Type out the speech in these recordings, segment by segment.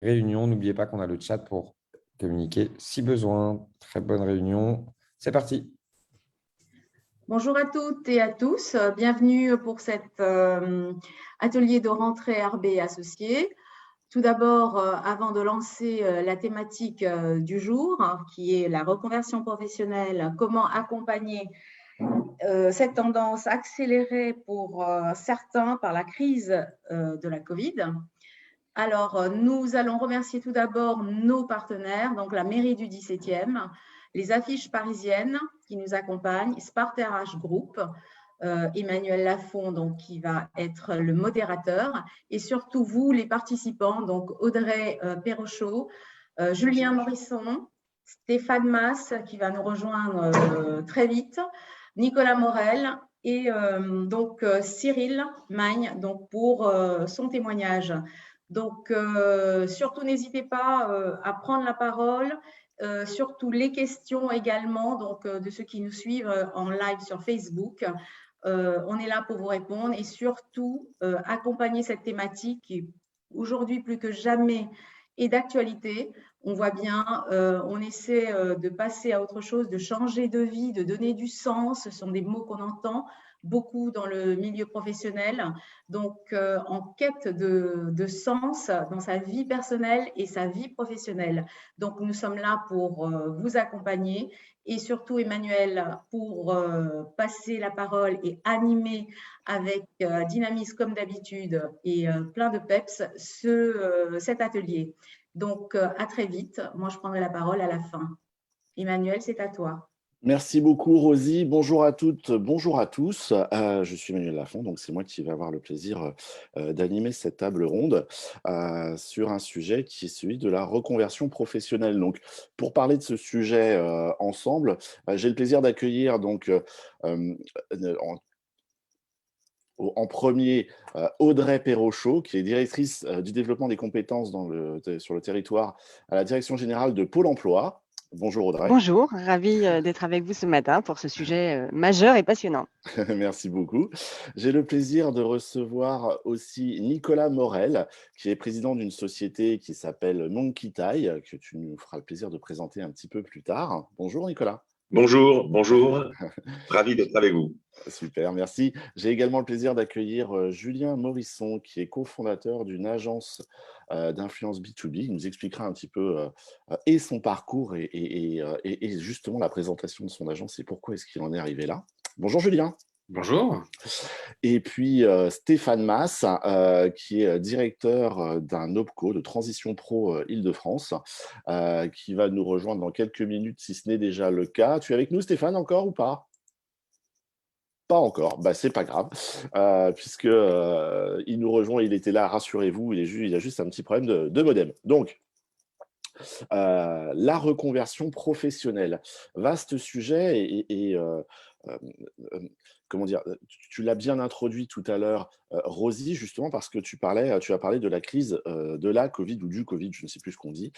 réunion. N'oubliez pas qu'on a le chat pour communiquer si besoin. Très bonne réunion. C'est parti. Bonjour à toutes et à tous. Bienvenue pour cet atelier de rentrée RB Associés. Tout d'abord, avant de lancer la thématique du jour, qui est la reconversion professionnelle, comment accompagner cette tendance accélérée pour certains par la crise de la Covid. Alors, nous allons remercier tout d'abord nos partenaires, donc la mairie du 17e, les affiches parisiennes qui nous accompagnent, Sparte RH Group, Emmanuel Lafont, donc, qui va être le modérateur, et surtout vous, les participants, donc Audrey Perrochot, Julien Morisson, Stéphane Masse, qui va nous rejoindre très vite, Nicolas Morel et donc Cyril Magne, donc, pour son témoignage. Donc, surtout, n'hésitez pas à prendre la parole, surtout les questions également, donc, de ceux qui nous suivent en live sur Facebook. On est là pour vous répondre et surtout accompagner cette thématique qui, aujourd'hui plus que jamais, est d'actualité. On voit bien, on essaie de passer à autre chose, de changer de vie, de donner du sens. Ce sont des mots qu'on entend beaucoup dans le milieu professionnel, donc en quête de sens dans sa vie personnelle et sa vie professionnelle. Donc nous sommes là pour vous accompagner et surtout Emmanuel pour passer la parole et animer avec dynamisme comme d'habitude et plein de peps cet atelier. Donc à très vite, moi je prendrai la parole à la fin. Emmanuel, c'est à toi. Merci beaucoup, Rosie. Bonjour à toutes, bonjour à tous. Je suis Emmanuel Lafont, donc c'est moi qui vais avoir le plaisir d'animer cette table ronde sur un sujet qui est celui de la reconversion professionnelle. Donc, pour parler de ce sujet ensemble, j'ai le plaisir d'accueillir donc en premier Audrey Perrochot, qui est directrice du développement des compétences sur le territoire à la Direction générale de Pôle emploi. Bonjour Audrey. Bonjour, ravie d'être avec vous ce matin pour ce sujet majeur et passionnant. Merci beaucoup. J'ai le plaisir de recevoir aussi Nicolas Morel, qui est président d'une société qui s'appelle Monkey Tie, que tu nous feras le plaisir de présenter un petit peu plus tard. Bonjour Nicolas. Bonjour, bonjour. Ravi d'être avec vous. Super, merci. J'ai également le plaisir d'accueillir Julien Morisson, qui est cofondateur d'une agence d'influence B2B. Il nous expliquera un petit peu et son parcours et justement la présentation de son agence et pourquoi est-ce qu'il en est arrivé là. Bonjour Julien. Bonjour. Et puis Stéphane Masse, qui est directeur d'un OPCO de Transition Pro Île-de-France, qui va nous rejoindre dans quelques minutes, si ce n'est déjà le cas. Tu es avec nous Stéphane encore ou pas ? Pas encore, bah, c'est pas grave, puisque il nous rejoint, il était là, rassurez-vous, il a juste un petit problème de modem. Donc, la reconversion professionnelle, vaste sujet et comment dire, tu l'as bien introduit tout à l'heure, Rosie, justement parce que tu as parlé de la crise de la Covid ou du Covid, je ne sais plus ce qu'on dit.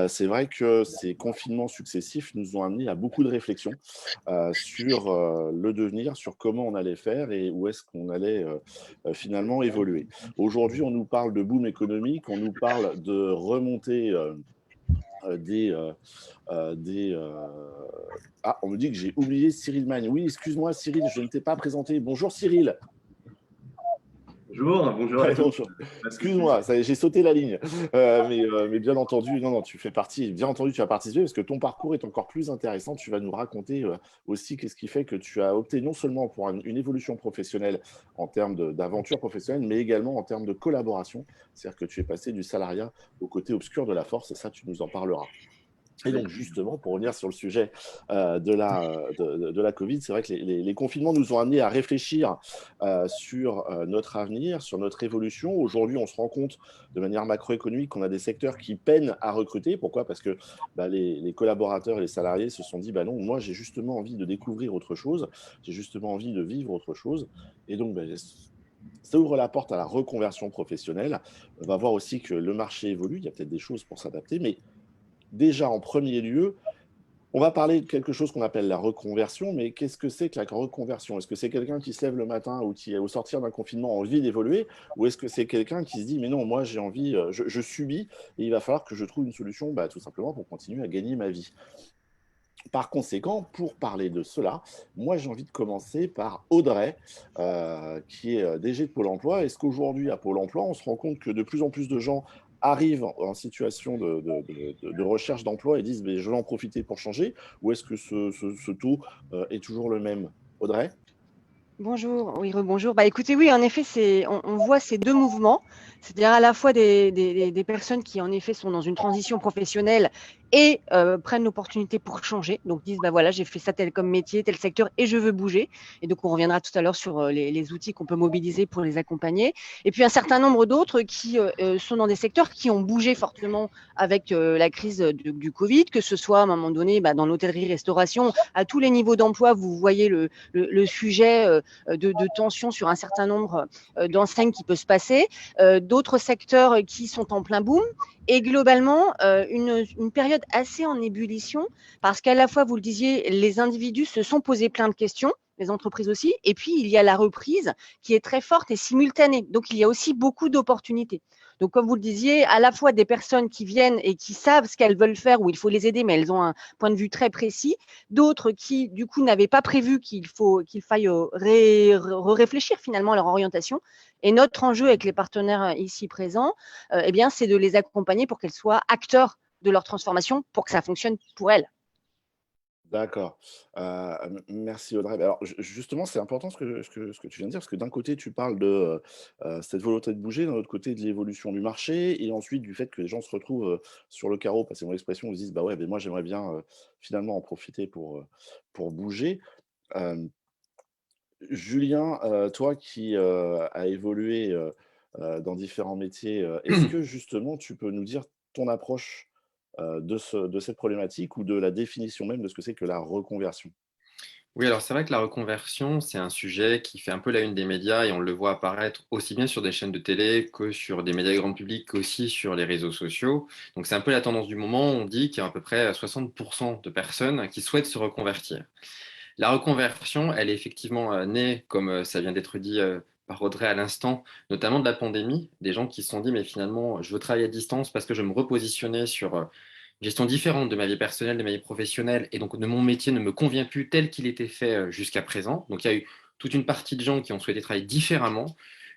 C'est vrai que ces confinements successifs nous ont amenés à beaucoup de réflexions sur le devenir, sur comment on allait faire et où est-ce qu'on allait finalement évoluer. Aujourd'hui, on nous parle de boom économique, on nous parle de remontée Ah, on me dit que j'ai oublié Cyril Magne. Oui, excuse-moi Cyril, je ne t'ai pas présenté. Bonjour Cyril. Bonjour, bonjour à tous. Excuse-moi, j'ai sauté la ligne. Mais bien entendu, non, tu fais partie, bien entendu, tu as participé parce que ton parcours est encore plus intéressant. Tu vas nous raconter aussi qu'est-ce qui fait que tu as opté non seulement pour une évolution professionnelle en termes d'aventure professionnelle, mais également en termes de collaboration. C'est-à-dire que tu es passé du salariat au côté obscur de la force et ça, tu nous en parleras. Et donc, justement, pour revenir sur le sujet de la Covid, c'est vrai que les confinements nous ont amenés à réfléchir sur notre avenir, sur notre évolution. Aujourd'hui, on se rend compte de manière macroéconomique qu'on a des secteurs qui peinent à recruter. Pourquoi ? Parce que les collaborateurs et les salariés se sont dit, non, moi, j'ai justement envie de découvrir autre chose, j'ai justement envie de vivre autre chose. Et donc, ça ouvre la porte à la reconversion professionnelle. On va voir aussi que le marché évolue, il y a peut-être des choses pour s'adapter, mais déjà, en premier lieu, On va parler de quelque chose qu'on appelle la reconversion, mais qu'est-ce que c'est que la reconversion? Est-ce que c'est quelqu'un qui se lève le matin ou qui, au sortir d'un confinement, a envie d'évoluer, ou est-ce que c'est quelqu'un qui se dit, mais non, moi j'ai envie, je subis, et il va falloir que je trouve une solution, tout simplement pour continuer à gagner ma vie. Par conséquent, pour parler de cela, moi j'ai envie de commencer par Audrey, qui est DG de Pôle emploi. Est-ce qu'aujourd'hui, à Pôle emploi, on se rend compte que de plus en plus de gens arrivent en situation de recherche d'emploi et disent, mais je vais en profiter pour changer, ou est-ce que ce taux est toujours le même? Audrey? Bonjour, oui, rebonjour. Écoutez, oui, en effet, on voit ces deux mouvements, c'est-à-dire à la fois des personnes qui, en effet, sont dans une transition professionnelle et prennent l'opportunité pour changer, donc disent, voilà, j'ai fait ça tel comme métier, tel secteur, et je veux bouger. Et donc, on reviendra tout à l'heure sur les outils qu'on peut mobiliser pour les accompagner. Et puis, un certain nombre d'autres qui sont dans des secteurs qui ont bougé fortement avec la crise du Covid, que ce soit à un moment donné dans l'hôtellerie-restauration, à tous les niveaux d'emploi, vous voyez le sujet de tension sur un certain nombre d'enseignes qui peut se passer, d'autres secteurs qui sont en plein boom, et globalement une période assez en ébullition, parce qu'à la fois, vous le disiez, les individus se sont posés plein de questions, les entreprises aussi, et puis il y a la reprise qui est très forte et simultanée. Donc il y a aussi beaucoup d'opportunités. Donc comme vous le disiez, à la fois des personnes qui viennent et qui savent ce qu'elles veulent faire, où il faut les aider, mais elles ont un point de vue très précis, d'autres qui du coup n'avaient pas prévu qu'il faille réfléchir finalement à leur orientation. Et notre enjeu avec les partenaires ici présents, c'est de les accompagner pour qu'elles soient acteurs de leur transformation pour que ça fonctionne pour elles. D'accord. Merci Audrey. Alors justement, c'est important ce que tu viens de dire, parce que d'un côté, tu parles de cette volonté de bouger, d'un autre côté, de l'évolution du marché, et ensuite du fait que les gens se retrouvent sur le carreau, passez mon expression, ils se disent, bah ouais, mais moi j'aimerais bien finalement en profiter pour bouger. Euh, Julien, toi qui as évolué dans différents métiers, est-ce que justement tu peux nous dire ton approche de cette problématique ou de la définition même de ce que c'est que la reconversion? Oui, alors c'est vrai que la reconversion, c'est un sujet qui fait un peu la une des médias et on le voit apparaître aussi bien sur des chaînes de télé que sur des médias grand public, qu'aussi sur les réseaux sociaux. Donc c'est un peu la tendance du moment. On dit qu'il y a à peu près 60% de personnes qui souhaitent se reconvertir. La reconversion, elle est effectivement née, comme ça vient d'être dit par Audrey à l'instant, notamment de la pandémie. Des gens qui se sont dit, mais finalement, je veux travailler à distance parce que je veux me repositionner sur une gestion différente de ma vie personnelle, de ma vie professionnelle, et donc de mon métier ne me convient plus tel qu'il était fait jusqu'à présent. Donc il y a eu toute une partie de gens qui ont souhaité travailler différemment,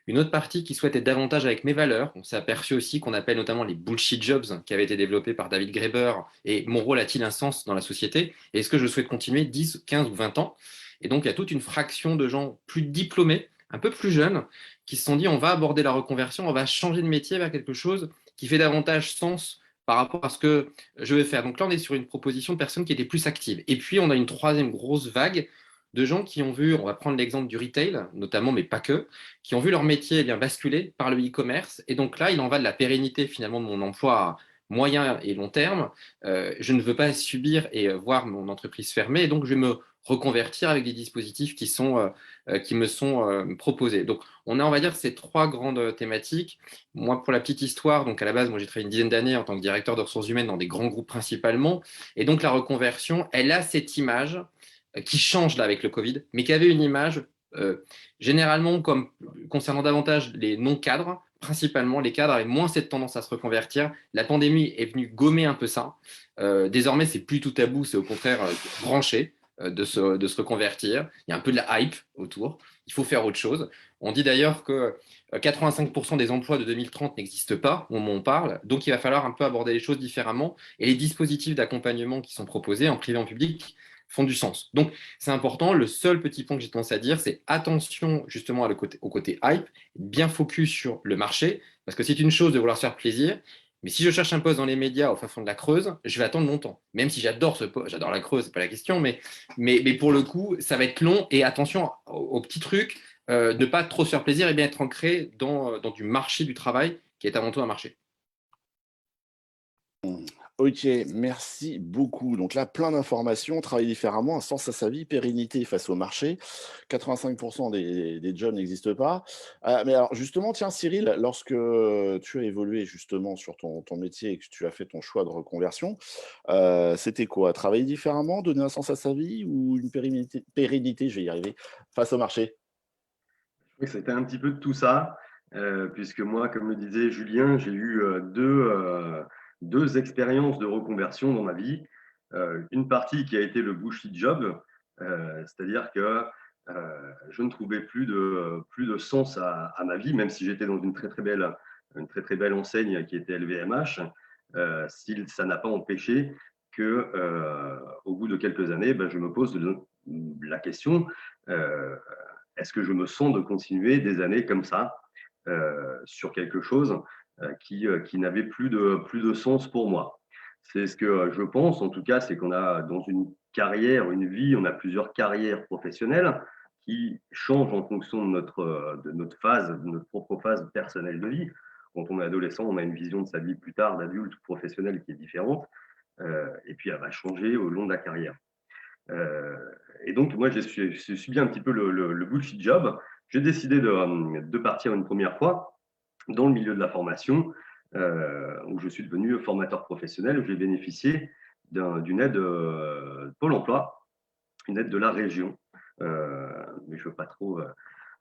une autre partie qui souhaite être davantage avec mes valeurs. On s'est aperçu aussi qu'on appelle notamment les bullshit jobs qui avaient été développés par David Graeber, et mon rôle a-t-il un sens dans la société? Et est-ce que je souhaite continuer 10, 15 ou 20 ans? Et donc il y a toute une fraction de gens plus diplômés, un peu plus jeunes, qui se sont dit on va aborder la reconversion, on va changer de métier vers quelque chose qui fait davantage sens par rapport à ce que je vais faire. Donc là, on est sur une proposition de personnes qui étaient plus actives. Et puis, on a une troisième grosse vague de gens qui ont vu, on va prendre l'exemple du retail, notamment, mais pas que, qui ont vu leur métier bien basculer par le e-commerce. Et donc là, il en va de la pérennité finalement de mon emploi à moyen et long terme. Je ne veux pas subir et voir mon entreprise fermer. Et donc, je vais me reconvertir avec des dispositifs qui me sont proposés. Donc, on a, on va dire, ces trois grandes thématiques. Moi, pour la petite histoire, donc à la base, moi j'ai travaillé une dizaine d'années en tant que directeur de ressources humaines dans des grands groupes principalement. Et donc la reconversion, elle a cette image qui change là avec le Covid, mais qui avait une image généralement comme concernant davantage les non-cadres. Principalement, les cadres avaient moins cette tendance à se reconvertir. La pandémie est venue gommer un peu ça. Désormais, c'est plus tout tabou, c'est au contraire branché de se reconvertir. Il y a un peu de la hype autour. Il faut faire autre chose. On dit d'ailleurs que 85% des emplois de 2030 n'existent pas au moment où on parle, donc il va falloir un peu aborder les choses différemment et les dispositifs d'accompagnement qui sont proposés en privé et en public font du sens. Donc c'est important, le seul petit point que j'ai tendance à dire, c'est attention justement au côté hype, bien focus sur le marché, parce que c'est une chose de vouloir se faire plaisir, mais si je cherche un poste dans les médias au fin fond de la Creuse, je vais attendre longtemps, même si j'adore ce poste, j'adore la Creuse, c'est pas la question, mais pour le coup, ça va être long et attention aux petits trucs, ne pas trop se faire plaisir et bien être ancré dans du marché du travail qui est avant tout un marché. Ok, merci beaucoup. Donc là, plein d'informations, travailler différemment, un sens à sa vie, pérennité face au marché. 85% des jobs n'existent pas. Mais alors justement, tiens Cyril, lorsque tu as évolué justement sur ton métier et que tu as fait ton choix de reconversion, c'était quoi? Travailler différemment, donner un sens à sa vie ou une pérennité, je vais y arriver, face au marché? Oui, c'était un petit peu de tout ça, puisque moi, comme le disait Julien, j'ai eu deux expériences de reconversion dans ma vie. Une partie qui a été le bullshit job, c'est-à-dire que je ne trouvais plus de sens à ma vie, même si j'étais dans une très belle enseigne qui était LVMH. Ça n'a pas empêché que, au bout de quelques années, ben, je me pose la question. euh, Est-ce que je me sens de continuer des années comme ça sur quelque chose qui n'avait plus de sens pour moi? C'est ce que je pense, en tout cas, c'est qu'on a dans une carrière, une vie, on a plusieurs carrières professionnelles qui changent en fonction de notre phase, de notre propre phase personnelle de vie. Quand on est adolescent, on a une vision de sa vie plus tard, d'adulte professionnel qui est différente, et puis elle va changer au long de la carrière. Euh, et donc, moi, j'ai subi un petit peu le bullshit job. J'ai décidé de partir une première fois dans le milieu de la formation, où je suis devenu formateur professionnel, où j'ai bénéficié d'une aide Pôle emploi, une aide de la région. Mais je ne veux pas trop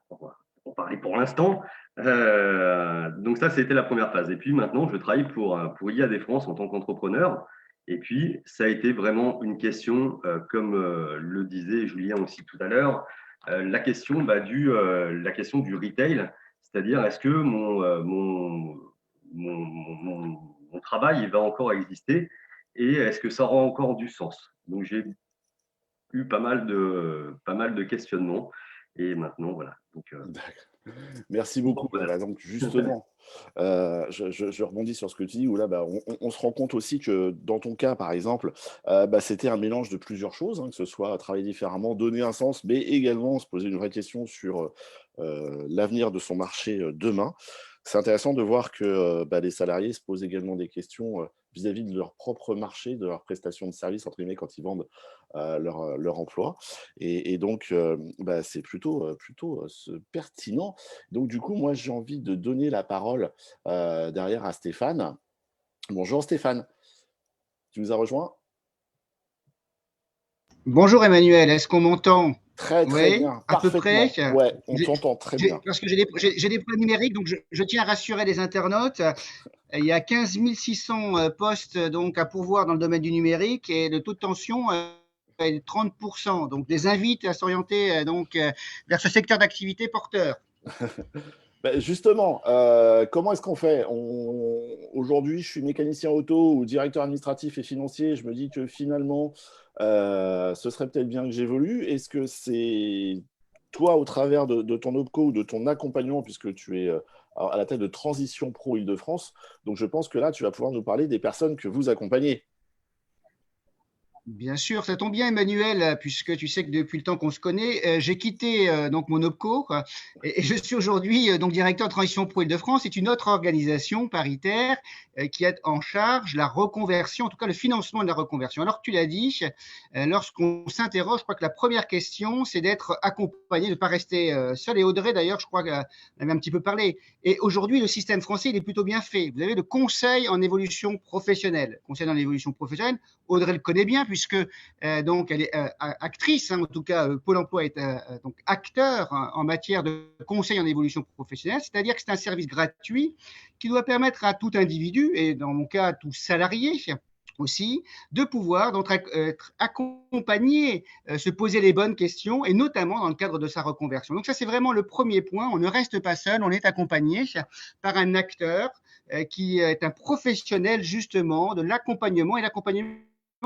en parler pour l'instant. Donc ça, c'était la première phase. Et puis maintenant, je travaille pour IA Défense en tant qu'entrepreneur. Et puis, ça a été vraiment une question, comme le disait Julien aussi tout à l'heure, la question du retail, c'est-à-dire est-ce que mon travail il va encore exister et est-ce que ça aura encore du sens? Donc, j'ai eu pas mal de questionnements et maintenant, voilà. Donc, Merci beaucoup. Voilà, donc justement, je rebondis sur ce que tu dis, où là, bah, on se rend compte aussi que dans ton cas, par exemple, bah, c'était un mélange de plusieurs choses, hein, que ce soit travailler différemment, donner un sens, mais également se poser une vraie question sur l'avenir de son marché demain. C'est intéressant de voir que bah, les salariés se posent également des questions vis-à-vis de leur propre marché, de leur prestation de service, entre guillemets, quand ils vendent leur emploi. Et donc, bah, c'est plutôt pertinent. Donc, du coup, moi, j'ai envie de donner la parole derrière à Stéphane. Bonjour Stéphane, tu nous as rejoint? Bonjour Emmanuel, est-ce qu'on m'entend? Très Oui, bien, à peu près. parfaitement. Ouais, on t'entend très bien. Parce que j'ai des problèmes numériques, donc je tiens à rassurer les internautes. Il y a 15 600 postes donc, à pourvoir dans le domaine du numérique et le taux de tension est de 30%. Donc, je les invite à s'orienter vers ce secteur d'activité porteur. Ben justement, comment est-ce qu'on fait? Aujourd'hui, je suis mécanicien auto ou directeur administratif et financier. Je me dis que finalement, ce serait peut-être bien que j'évolue. Est-ce que c'est toi, au travers de ton OPCO ou de ton accompagnement, puisque tu es à la tête de Transition Pro Île-de-France, donc je pense que là, tu vas pouvoir nous parler des personnes que vous accompagnez. Bien sûr, ça tombe bien, Emmanuel, puisque tu sais que depuis le temps qu'on se connaît, j'ai quitté donc mon OPCO et je suis aujourd'hui donc directeur de Transition Pro Île-de-France. C'est une autre organisation paritaire qui a en charge la reconversion, en tout cas le financement de la reconversion. Alors tu l'as dit, lorsqu'on s'interroge, je crois que la première question, c'est d'être accompagné, de ne pas rester seul. Et Audrey, d'ailleurs, je crois qu'elle avait un petit peu parlé. Et aujourd'hui, le système français, il est plutôt bien fait. Vous avez le conseil en évolution professionnelle. Conseil en évolution professionnelle, Audrey le connaît bien puisque donc elle est actrice, hein, en tout cas Pôle emploi est donc acteur en matière de conseil en évolution professionnelle, c'est-à-dire que c'est un service gratuit qui doit permettre à tout individu, et dans mon cas tout salarié aussi, de pouvoir donc être accompagné, se poser les bonnes questions et notamment dans le cadre de sa reconversion. Donc ça c'est vraiment le premier point, on ne reste pas seul, on est accompagné par un acteur qui est un professionnel justement de l'accompagnement, et l'accompagnement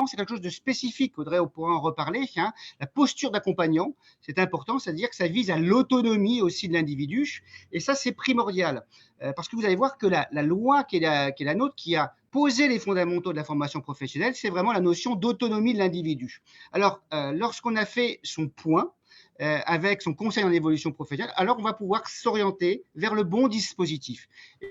c'est quelque chose de spécifique, Audrey, on pourra en reparler. Hein. La posture d'accompagnant, c'est important, c'est-à-dire que ça vise à l'autonomie aussi de l'individu, et ça, c'est primordial. Parce que vous allez voir que la loi qui est la nôtre, qui a posé les fondamentaux de la formation professionnelle, c'est vraiment la notion d'autonomie de l'individu. Alors, lorsqu'on a fait son point, avec son conseil en évolution professionnelle, alors on va pouvoir s'orienter vers le bon dispositif.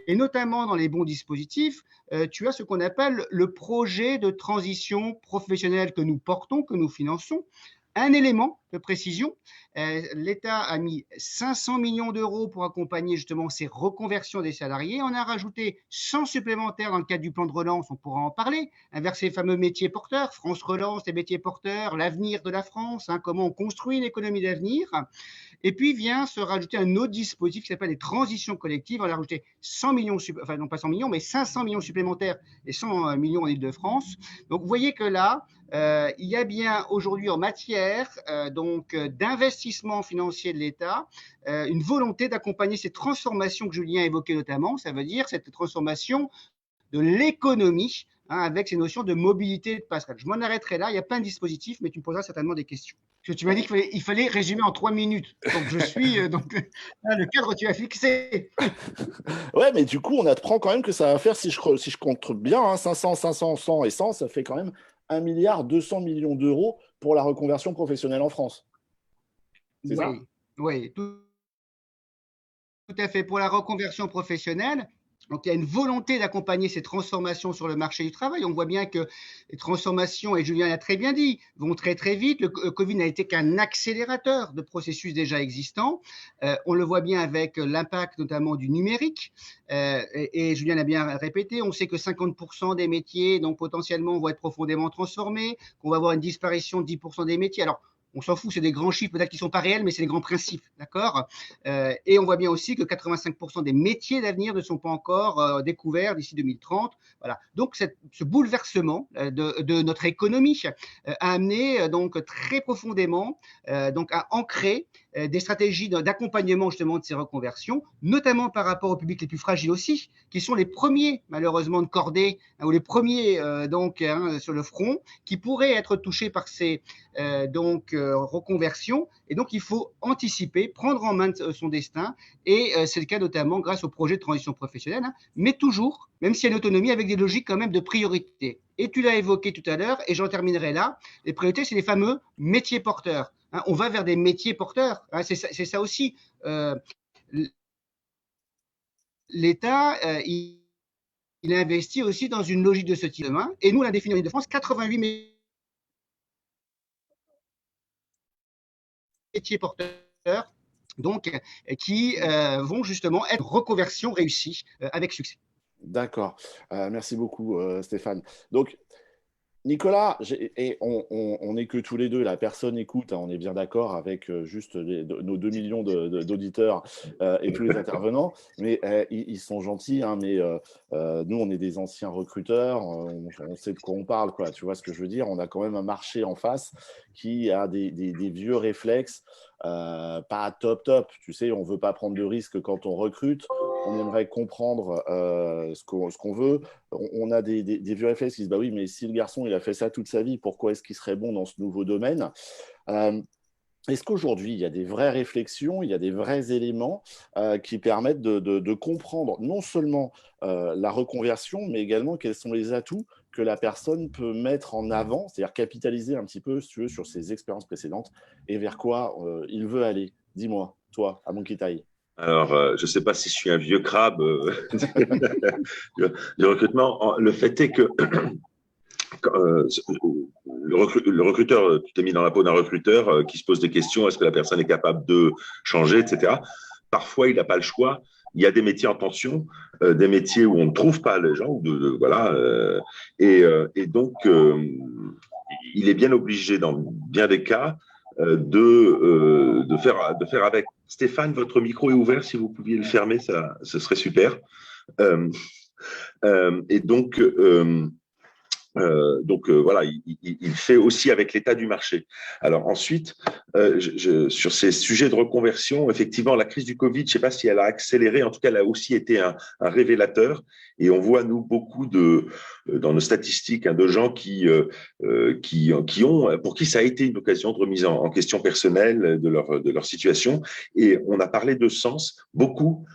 Et notamment dans les bons dispositifs, tu as ce qu'on appelle le projet de transition professionnelle que nous portons, que nous finançons. Un élément de précision, l'État a mis 500 millions d'euros pour accompagner justement ces reconversions des salariés. On a rajouté 100 supplémentaires dans le cadre du plan de relance, on pourra en parler, vers ces fameux métiers porteurs, France Relance, les métiers porteurs, l'avenir de la France, comment on construit une économie d'avenir. Et puis vient se rajouter un autre dispositif qui s'appelle les transitions collectives. On a rajouté 100 millions, enfin non pas 100 millions, mais 500 millions supplémentaires et 100 millions en Île-de-France. Donc vous voyez que là, il y a bien aujourd'hui en matière d'investissement financier de l'État une volonté d'accompagner ces transformations que Julien a évoquées notamment, ça veut dire cette transformation de l'économie avec ces notions de mobilité et de passerelle. Je m'en arrêterai là, il y a plein de dispositifs, mais tu me poseras certainement des questions. Parce que tu m'as dit qu'il fallait résumer en 3 minutes. Donc je suis le cadre tu as fixé. Ouais, mais du coup, on apprend quand même que ça va faire, si je compte bien, 500, 500, 100 et 100, ça fait quand même 1,2 milliard d'euros pour la reconversion professionnelle en France. C'est ça ? Oui, tout à fait. Pour la reconversion professionnelle, donc il y a une volonté d'accompagner ces transformations sur le marché du travail. On voit bien que les transformations, et Julien l'a très bien dit, vont très très vite. Le Covid n'a été qu'un accélérateur de processus déjà existants. On le voit bien avec l'impact notamment du numérique. Et Julien l'a bien répété, on sait que 50% des métiers donc potentiellement vont être profondément transformés, qu'on va avoir une disparition de 10% des métiers. Alors, on s'en fout, c'est des grands chiffres, peut-être qu'ils ne sont pas réels, mais c'est des grands principes, d'accord ? Et on voit bien aussi que 85% des métiers d'avenir ne sont pas encore découverts d'ici 2030. Voilà. Donc, ce bouleversement de notre économie a amené donc très profondément donc à ancrer des stratégies d'accompagnement justement de ces reconversions, notamment par rapport aux publics les plus fragiles aussi, qui sont les premiers malheureusement de cordée ou les premiers sur le front, qui pourraient être touchés par ces reconversions. Et donc il faut anticiper, prendre en main son destin, et c'est le cas notamment grâce au projet de transition professionnelle, mais toujours, même s'il y a une autonomie, avec des logiques quand même de priorité. Et tu l'as évoqué tout à l'heure, et j'en terminerai là, les priorités, c'est les fameux métiers porteurs. On va vers des métiers porteurs, c'est ça aussi. L'État, il investit aussi dans une logique de ce type. Et nous, on a défini en Île-de-France 88 métiers porteurs, donc qui vont justement être reconversion réussie avec succès. D'accord. Merci beaucoup, Stéphane. Donc, Nicolas, et on n'est que tous les deux, la personne écoute, on est bien d'accord avec juste nos 2 millions d'auditeurs et tous les intervenants, mais ils sont gentils, mais nous, on est des anciens recruteurs, on sait de quoi on parle, quoi, tu vois ce que je veux dire, on a quand même un marché en face qui a des vieux réflexes, pas top, tu sais, on ne veut pas prendre de risques quand on recrute, on aimerait comprendre ce qu'on veut. On a des vieux réflexes qui disent, bah oui, mais si le garçon il a fait ça toute sa vie, pourquoi est-ce qu'il serait bon dans ce nouveau domaine ? Est-ce qu'aujourd'hui, il y a des vraies réflexions, il y a des vrais éléments qui permettent de comprendre non seulement la reconversion, mais également quels sont les atouts que la personne peut mettre en avant, c'est-à-dire capitaliser un petit peu, si tu veux, sur ses expériences précédentes et vers quoi il veut aller ? Dis-moi, toi, à Monkey Tail. Alors, je ne sais pas si je suis un vieux crabe du recrutement. Le fait est que le recruteur, tu t'es mis dans la peau d'un recruteur qui se pose des questions, est-ce que la personne est capable de changer, etc. Parfois, il n'a pas le choix. Il y a des métiers en tension, des métiers où on ne trouve pas les gens, voilà, et donc il est bien obligé, dans bien des cas, de faire avec. Stéphane, votre micro est ouvert, si vous pouviez le fermer, ce serait super. Et donc voilà, il fait aussi avec l'état du marché. Alors ensuite, sur ces sujets de reconversion, effectivement, la crise du Covid, je ne sais pas si elle a accéléré, en tout cas, elle a aussi été un révélateur. Et on voit, nous, beaucoup dans nos statistiques, de gens pour qui ça a été une occasion de remise en question personnelle de leur situation. Et on a parlé de sens. Beaucoup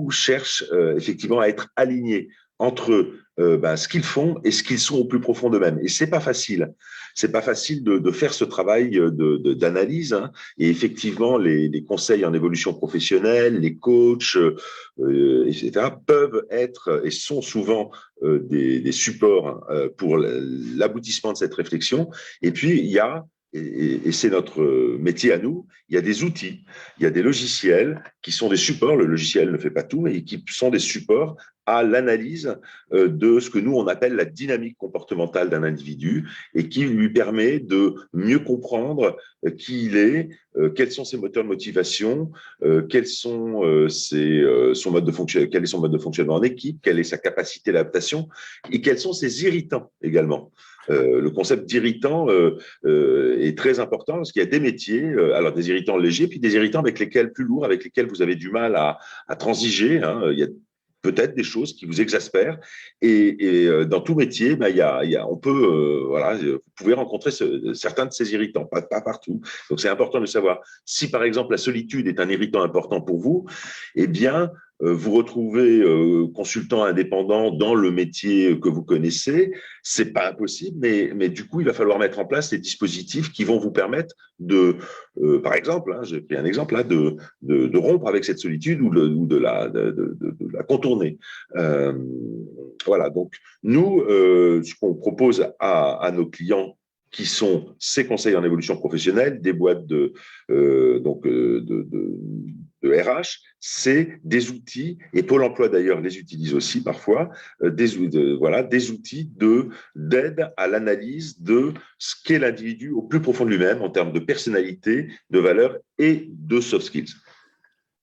cherchent effectivement à être alignés entre ce qu'ils font et ce qu'ils sont au plus profond d'eux-mêmes. Et c'est pas facile. C'est pas facile de faire ce travail d'analyse. Hein. Et effectivement, les conseils en évolution professionnelle, les coachs, etc., peuvent être et sont souvent des supports pour l'aboutissement de cette réflexion. Et puis, il y a et c'est notre métier à nous, il y a des outils, il y a des logiciels qui sont des supports, le logiciel ne fait pas tout, mais qui sont des supports à l'analyse de ce que nous, on appelle la dynamique comportementale d'un individu et qui lui permet de mieux comprendre qui il est, quels sont ses moteurs de motivation, quels sont son mode de fonctionnement, quel est son mode de fonctionnement en équipe, quelle est sa capacité d'adaptation et quels sont ses irritants également. Le concept d'irritant est très important parce qu'il y a des métiers, alors des irritants légers, puis des irritants avec lesquels plus lourds, avec lesquels vous avez du mal à transiger. Hein. Il y a peut-être des choses qui vous exaspèrent et dans tout métier, on peut, vous pouvez rencontrer certains de ces irritants, pas partout. Donc c'est important de savoir si par exemple la solitude est un irritant important pour vous, eh bien vous retrouvez consultant indépendant dans le métier que vous connaissez, c'est pas impossible, mais du coup, il va falloir mettre en place des dispositifs qui vont vous permettre de, par exemple, hein, j'ai pris un exemple là, de rompre avec cette solitude ou de la contourner. Voilà, donc nous, ce qu'on propose à nos clients qui sont ces conseils en évolution professionnelle, des boîtes de RH, c'est des outils, et Pôle emploi d'ailleurs les utilise aussi parfois, des outils d'aide à l'analyse de ce qu'est l'individu au plus profond de lui-même en termes de personnalité, de valeur et de soft skills.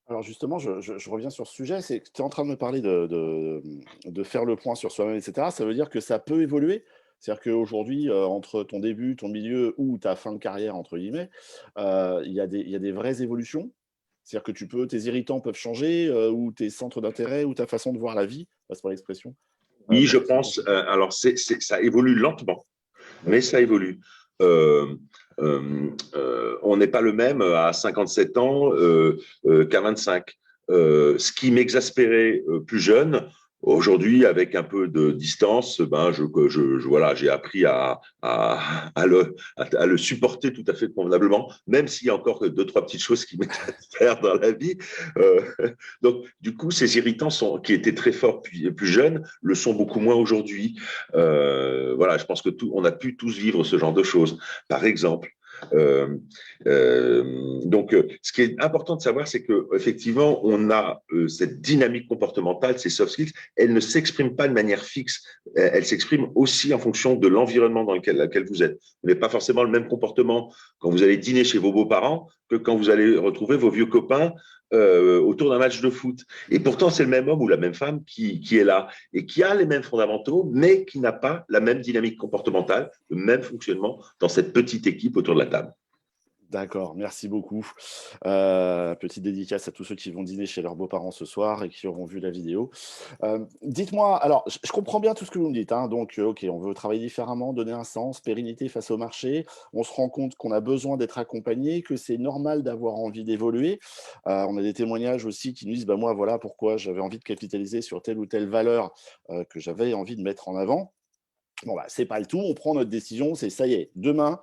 Alors justement, je reviens sur ce sujet, c'est que tu es en train de me parler de faire le point sur soi-même, etc. Ça veut dire que ça peut évoluer? C'est-à-dire qu'aujourd'hui, entre ton début, ton milieu ou ta fin de carrière, entre guillemets, il y a des vraies évolutions? C'est-à-dire que tes irritants peuvent changer, ou tes centres d'intérêt, ou ta façon de voir la vie, passe par l'expression. Oui, je pense. Alors, ça évolue lentement, mais ça évolue. On n'est pas le même à 57 ans qu'à 25. Ce qui m'exaspérait plus jeune, aujourd'hui, avec un peu de distance, j'ai appris à le supporter tout à fait convenablement, même s'il y a encore 2-3 petites choses qui m'exaspèrent dans la vie. Donc, du coup, ces irritants qui étaient très forts plus jeunes le sont beaucoup moins aujourd'hui. Je pense que on a pu tous vivre ce genre de choses. Par exemple, ce qui est important de savoir, c'est que effectivement, on a cette dynamique comportementale, ces soft skills, elles ne s'expriment pas de manière fixe. Elles s'expriment aussi en fonction de l'environnement dans lequel vous êtes. Vous n'avez pas forcément le même comportement quand vous allez dîner chez vos beaux-parents que quand vous allez retrouver vos vieux copains autour d'un match de foot. Et pourtant, c'est le même homme ou la même femme qui est là et qui a les mêmes fondamentaux, mais qui n'a pas la même dynamique comportementale, le même fonctionnement dans cette petite équipe autour de la table. D'accord, merci beaucoup. Petite dédicace à tous ceux qui vont dîner chez leurs beaux-parents ce soir et qui auront vu la vidéo. Dites-moi, alors je comprends bien tout ce que vous me dites, hein, donc ok, on veut travailler différemment, donner un sens, pérennité face au marché, on se rend compte qu'on a besoin d'être accompagné, que c'est normal d'avoir envie d'évoluer. On a des témoignages aussi qui nous disent, moi voilà pourquoi j'avais envie de capitaliser sur telle ou telle valeur que j'avais envie de mettre en avant. Bon, c'est pas le tout, on prend notre décision, c'est ça y est, demain,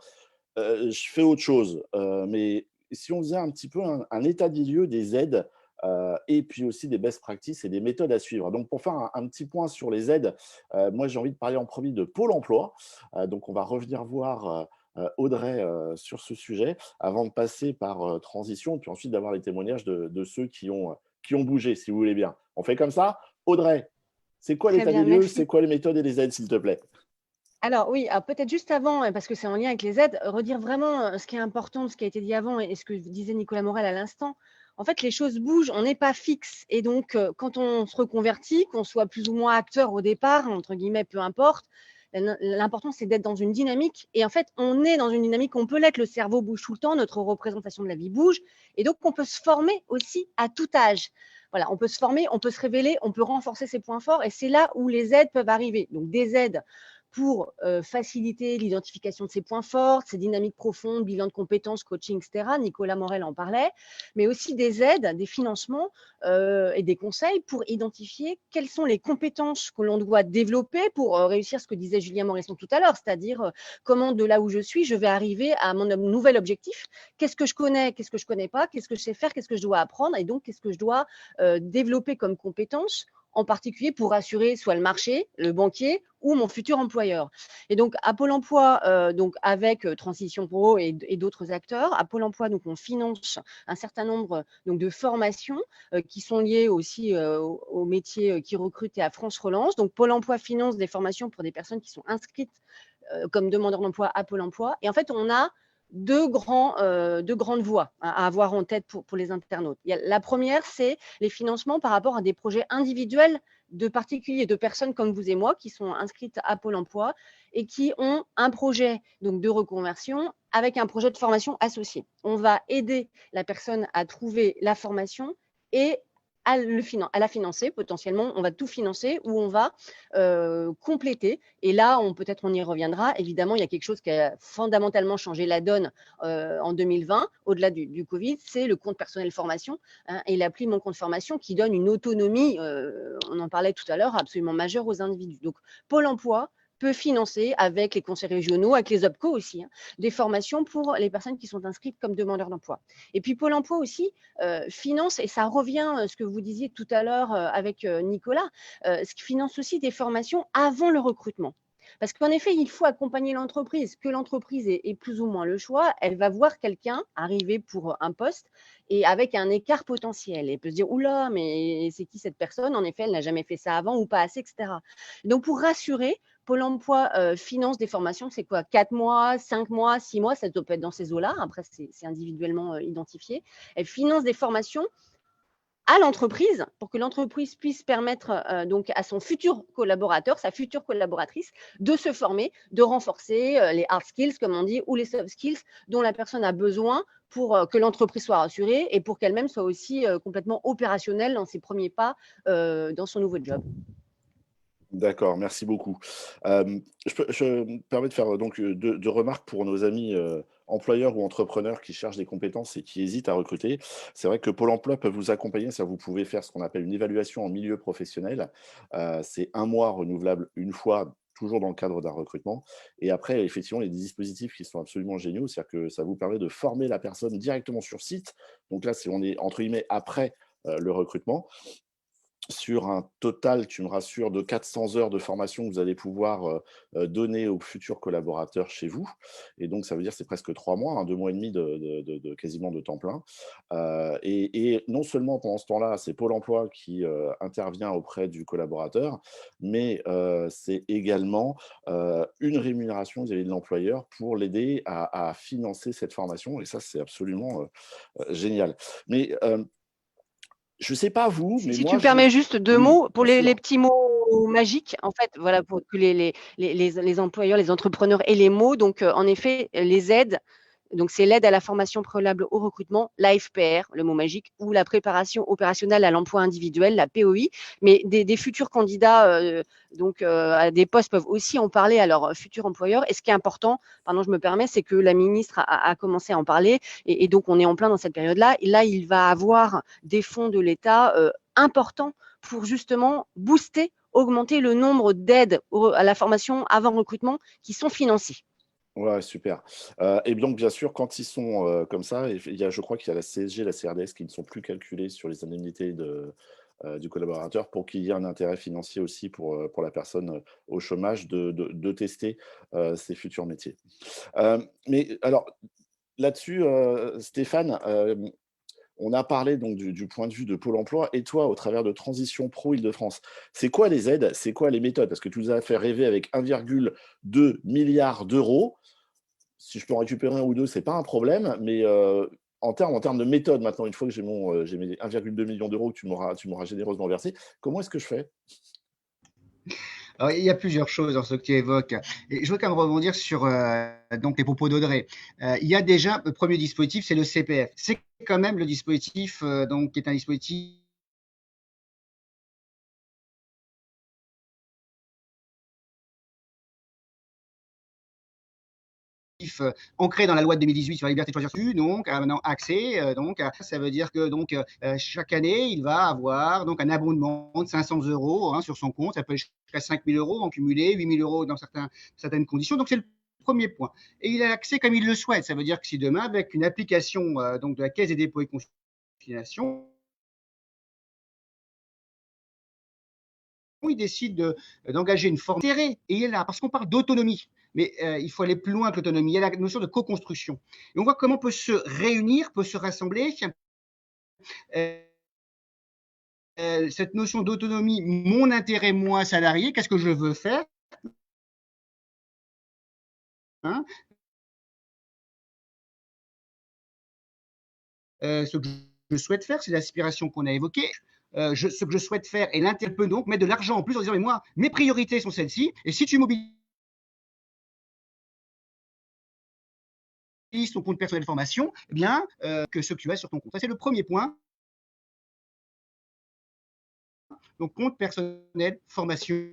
je fais autre chose, mais si on faisait un petit peu un état des lieux des aides et puis aussi des best practices et des méthodes à suivre. Donc, pour faire un petit point sur les aides, moi, j'ai envie de parler en premier de Pôle emploi. Donc, on va revenir voir Audrey sur ce sujet avant de passer par transition, puis ensuite d'avoir les témoignages de ceux qui ont bougé, si vous voulez bien. On fait comme ça. Audrey, c'est quoi l'état des lieux? C'est quoi les méthodes et les aides, s'il te plaît? Alors oui, peut-être juste avant, parce que c'est en lien avec les aides, redire vraiment ce qui est important, ce qui a été dit avant et ce que disait Nicolas Morel à l'instant. En fait, les choses bougent, on n'est pas fixe. Et donc, quand on se reconvertit, qu'on soit plus ou moins acteur au départ, entre guillemets, peu importe, l'important, c'est d'être dans une dynamique. Et en fait, on est dans une dynamique, on peut l'être, le cerveau bouge tout le temps, notre représentation de la vie bouge. Et donc, on peut se former aussi à tout âge. Voilà, on peut se former, on peut se révéler, on peut renforcer ses points forts. Et c'est là où les aides peuvent arriver. Donc, des aides pour faciliter l'identification de ses points forts, ses dynamiques profondes, bilan de compétences, coaching, etc. Nicolas Morel en parlait, mais aussi des aides, des financements et des conseils pour identifier quelles sont les compétences que l'on doit développer pour réussir ce que disait Julien Morisson tout à l'heure, c'est-à-dire comment de là où je suis, je vais arriver à mon nouvel objectif. Qu'est-ce que je connais, qu'est-ce que je ne connais pas, qu'est-ce que je sais faire, qu'est-ce que je dois apprendre et donc qu'est-ce que je dois développer comme compétences en particulier pour assurer soit le marché, le banquier ou mon futur employeur. Et donc, à Pôle emploi, donc avec Transition Pro et d'autres acteurs, à Pôle emploi, donc, on finance un certain nombre donc, de formations qui sont liées aussi aux métiers qui recrutent et à France Relance. Donc, Pôle emploi finance des formations pour des personnes qui sont inscrites comme demandeurs d'emploi à Pôle emploi. Et en fait, on a deux grandes voies à avoir en tête pour les internautes. La première, c'est les financements par rapport à des projets individuels de particuliers, de personnes comme vous et moi qui sont inscrites à Pôle emploi et qui ont un projet donc, de reconversion avec un projet de formation associé. On va aider la personne à trouver la formation et à la financer potentiellement, on va tout financer ou on va compléter. Et là, peut-être on y reviendra. Évidemment, il y a quelque chose qui a fondamentalement changé la donne en 2020, au-delà du Covid, c'est le compte personnel formation et l'appli Mon compte formation qui donne une autonomie, on en parlait tout à l'heure, absolument majeure aux individus. Donc, Pôle emploi peut financer avec les conseils régionaux, avec les OPCO aussi, des formations pour les personnes qui sont inscrites comme demandeurs d'emploi. Et puis Pôle emploi aussi finance, et ça revient à ce que vous disiez tout à l'heure avec Nicolas, ce qui finance aussi des formations avant le recrutement. Parce qu'en effet, il faut accompagner l'entreprise, que l'entreprise ait plus ou moins le choix. Elle va voir quelqu'un arriver pour un poste et avec un écart potentiel. Elle peut se dire, oula, mais c'est qui cette personne? En effet, elle n'a jamais fait ça avant ou pas assez, etc. Donc, pour rassurer, Pôle emploi finance des formations, c'est quoi? 4 mois, 5 mois, 6 mois, ça peut être dans ces eaux-là. Après, c'est individuellement identifié. Elle finance des formations à l'entreprise pour que l'entreprise puisse permettre donc à son futur collaborateur, sa future collaboratrice, de se former, de renforcer les hard skills, comme on dit, ou les soft skills dont la personne a besoin pour que l'entreprise soit rassurée et pour qu'elle-même soit aussi complètement opérationnelle dans ses premiers pas dans son nouveau job. D'accord, merci beaucoup. Je me permets de faire donc deux remarques pour nos amis employeurs ou entrepreneurs qui cherchent des compétences et qui hésitent à recruter. C'est vrai que Pôle emploi peut vous accompagner, ça vous pouvez faire ce qu'on appelle une évaluation en milieu professionnel. C'est 1 mois renouvelable une fois, toujours dans le cadre d'un recrutement. Et après, effectivement, il y a des dispositifs qui sont absolument géniaux, c'est-à-dire que ça vous permet de former la personne directement sur site. Donc là, on est entre guillemets après le recrutement, sur un total, tu me rassures, de 400 heures de formation que vous allez pouvoir donner aux futurs collaborateurs chez vous. Et donc, ça veut dire que c'est presque 3 mois, 2 mois et demi de quasiment de temps plein. Et non seulement pendant ce temps-là, c'est Pôle emploi qui intervient auprès du collaborateur, mais c'est également une rémunération vis-à-vis de l'employeur pour l'aider à financer cette formation. Et ça, c'est absolument génial. Mais je ne sais pas vous, mais Si moi, tu me permets juste 2 oui, mots pour bien sûr. les petits mots magiques, en fait, voilà, pour que les employeurs, les entrepreneurs aient les mots. Donc, en effet, les aides, donc c'est l'aide à la formation préalable au recrutement, l'AFPR, le mot magique, ou la préparation opérationnelle à l'emploi individuel, la POI. Mais des futurs candidats à des postes peuvent aussi en parler à leur futur employeur. Et ce qui est important, pardon, je me permets, c'est que la ministre a commencé à en parler. Et donc, on est en plein dans cette période-là. Et là, il va avoir des fonds de l'État importants pour justement booster, augmenter le nombre d'aides à la formation avant recrutement qui sont financées. Ouais, super. Et donc, bien sûr, quand ils sont comme ça, je crois qu'il y a la CSG, la CRDS qui ne sont plus calculées sur les indemnités du collaborateur pour qu'il y ait un intérêt financier aussi pour la personne au chômage de tester ses futurs métiers. Mais alors, là-dessus, Stéphane, on a parlé donc du point de vue de Pôle emploi et toi, au travers de Transition Pro Île-de-France, c'est quoi les aides? C'est quoi les méthodes? Parce que tu nous as fait rêver avec 1,2 milliard d'euros. Si je peux en récupérer 1 ou 2, ce n'est pas un problème, mais en termes de méthode maintenant, une fois que j'ai mes 1,2 million d'euros que tu m'auras généreusement versé, comment est-ce que je fais? Alors, il y a plusieurs choses dans ce que tu évoques. Et je veux quand même rebondir sur donc les propos d'Audrey. Il y a déjà le premier dispositif, c'est le CPF. C'est quand même le dispositif qui est un dispositif ancré dans la loi de 2018 sur la liberté de choisir donc maintenant accès donc ça veut dire que donc chaque année il va avoir donc un abondement de 500 € sur son compte, ça peut aller jusqu'à 5 000 € en cumulé, 8 000 € dans certaines conditions. Donc c'est le premier point. Et il a accès comme il le souhaite. Ça veut dire que si demain, avec une application donc de la Caisse des dépôts et consignations, il décide d'engager une forme d'intérêt, et il est là, parce qu'on parle d'autonomie. Mais il faut aller plus loin que l'autonomie. Il y a la notion de co-construction. Et on voit comment on peut se réunir, peut se rassembler. Cette notion d'autonomie, mon intérêt, moi, salarié, qu'est-ce que je veux faire, hein, ce que je souhaite faire, c'est l'aspiration qu'on a évoquée. Ce que je souhaite faire, et l'intérêt peut donc mettre de l'argent en plus en disant, mais moi, mes priorités sont celles-ci, et si tu mobilises ton compte personnel de formation, eh bien, que ce que tu as sur ton compte. Ça, c'est le premier point. Donc, compte personnel, formation,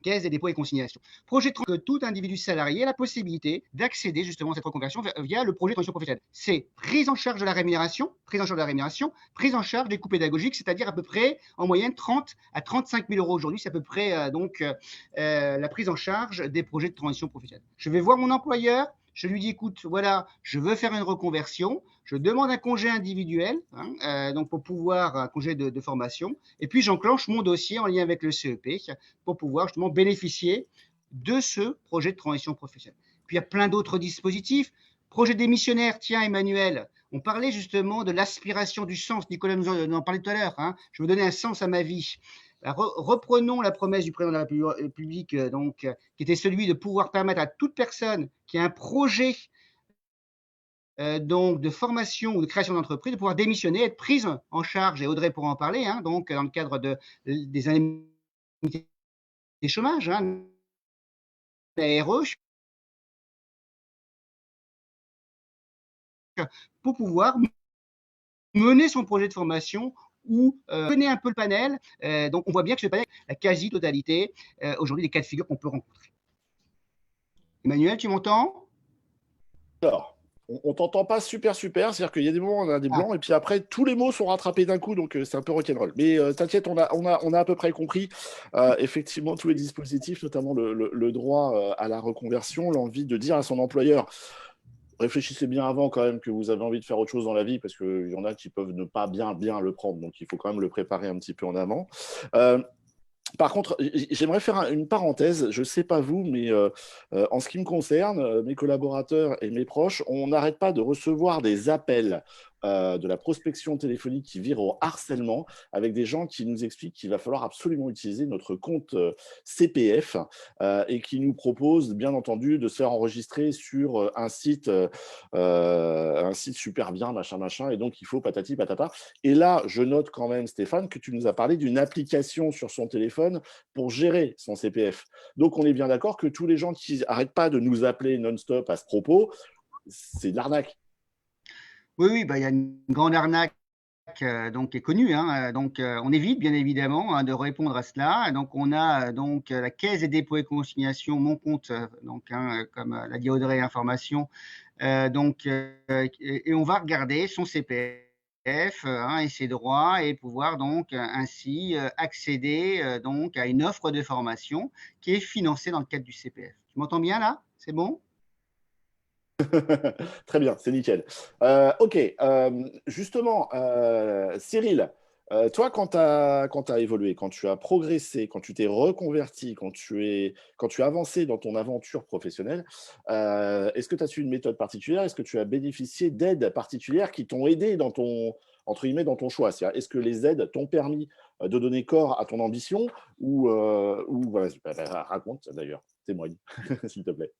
Caisse des dépôts et consignations. Projet que tout individu salarié a la possibilité d'accéder justement à cette reconversion via le projet de transition professionnelle. C'est prise en charge de la rémunération, prise en charge des coûts pédagogiques, c'est-à-dire à peu près en moyenne 30 à 35 000 € aujourd'hui. C'est à peu près la prise en charge des projets de transition professionnelle. Je vais voir mon employeur. Je lui dis, écoute, voilà, je veux faire une reconversion, je demande un congé individuel, donc pour pouvoir, un congé de formation, et puis j'enclenche mon dossier en lien avec le CEP pour pouvoir justement bénéficier de ce projet de transition professionnelle. Puis il y a plein d'autres dispositifs. Projet démissionnaire, tiens Emmanuel, on parlait justement de l'aspiration du sens, Nicolas nous en parlait tout à l'heure, je veux donner un sens à ma vie. Reprenons la promesse du président de la République, donc, qui était celui de pouvoir permettre à toute personne qui a un projet donc de formation ou de création d'entreprise de pouvoir démissionner, être prise en charge, et Audrey pourra en parler, donc dans le cadre des indemnités des chômages, la RE, pour pouvoir mener son projet de formation ou connaît un peu le panel. Donc, on voit bien que ce panel, la quasi-totalité, aujourd'hui, des cas de figure qu'on peut rencontrer. Emmanuel, tu m'entends? Alors, on t'entend pas super, c'est-à-dire qu'il y a des moments où on a des blancs, et puis après, tous les mots sont rattrapés d'un coup, donc c'est un peu rock'n'roll. Mais t'inquiète, on a à peu près compris effectivement tous les dispositifs, notamment le droit à la reconversion, l'envie de dire à son employeur, réfléchissez bien avant quand même que vous avez envie de faire autre chose dans la vie, parce qu'il y en a qui peuvent ne pas bien le prendre, donc il faut quand même le préparer un petit peu en amont. Par contre, j'aimerais faire une parenthèse. Je ne sais pas vous, mais en ce qui me concerne, mes collaborateurs et mes proches, on n'arrête pas de recevoir des appels de la prospection téléphonique qui vire au harcèlement, avec des gens qui nous expliquent qu'il va falloir absolument utiliser notre compte CPF et qui nous proposent, bien entendu, de se faire enregistrer sur un site super bien, machin, et donc il faut patati patata. Et là, je note quand même, Stéphane, que tu nous as parlé d'une application sur son téléphone pour gérer son CPF. Donc, on est bien d'accord que tous les gens qui n'arrêtent pas de nous appeler non-stop à ce propos, c'est de l'arnaque. Oui, il y a une grande arnaque donc, qui est connue. Donc, on évite bien évidemment de répondre à cela. Donc, on a donc la Caisse des dépôts et consignations, mon compte, donc, comme l'a dit Audrey, information. Donc, et on va regarder son CPF et ses droits et pouvoir donc ainsi accéder donc à une offre de formation qui est financée dans le cadre du CPF. Tu m'entends bien là? C'est bon? Très bien, c'est nickel. Ok, justement, Cyril, toi, quand tu as évolué, quand tu as progressé, quand tu t'es reconverti, quand tu as avancé dans ton aventure professionnelle, est-ce que tu as su une méthode particulière? Est-ce que tu as bénéficié d'aides particulières qui t'ont aidé dans ton, entre guillemets, dans ton choix? Est-ce que les aides t'ont permis de donner corps à ton ambition ou voilà, raconte d'ailleurs, témoigne, s'il te plaît.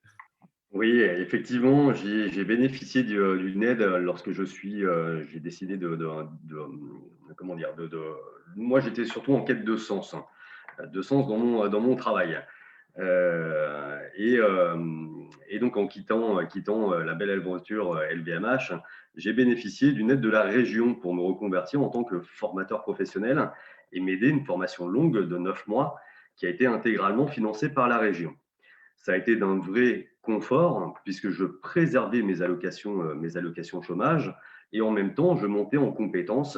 Oui, effectivement, j'ai bénéficié d'une aide lorsque j'ai décidé comment dire, moi j'étais surtout en quête de sens dans mon travail. Et donc en quittant la belle aventure LVMH, j'ai bénéficié d'une aide de la région pour me reconvertir en tant que formateur professionnel et m'aider une formation longue de 9 mois qui a été intégralement financé par la région. Ça a été d'un vrai confort puisque je préservais mes allocations chômage et en même temps, je montais en compétences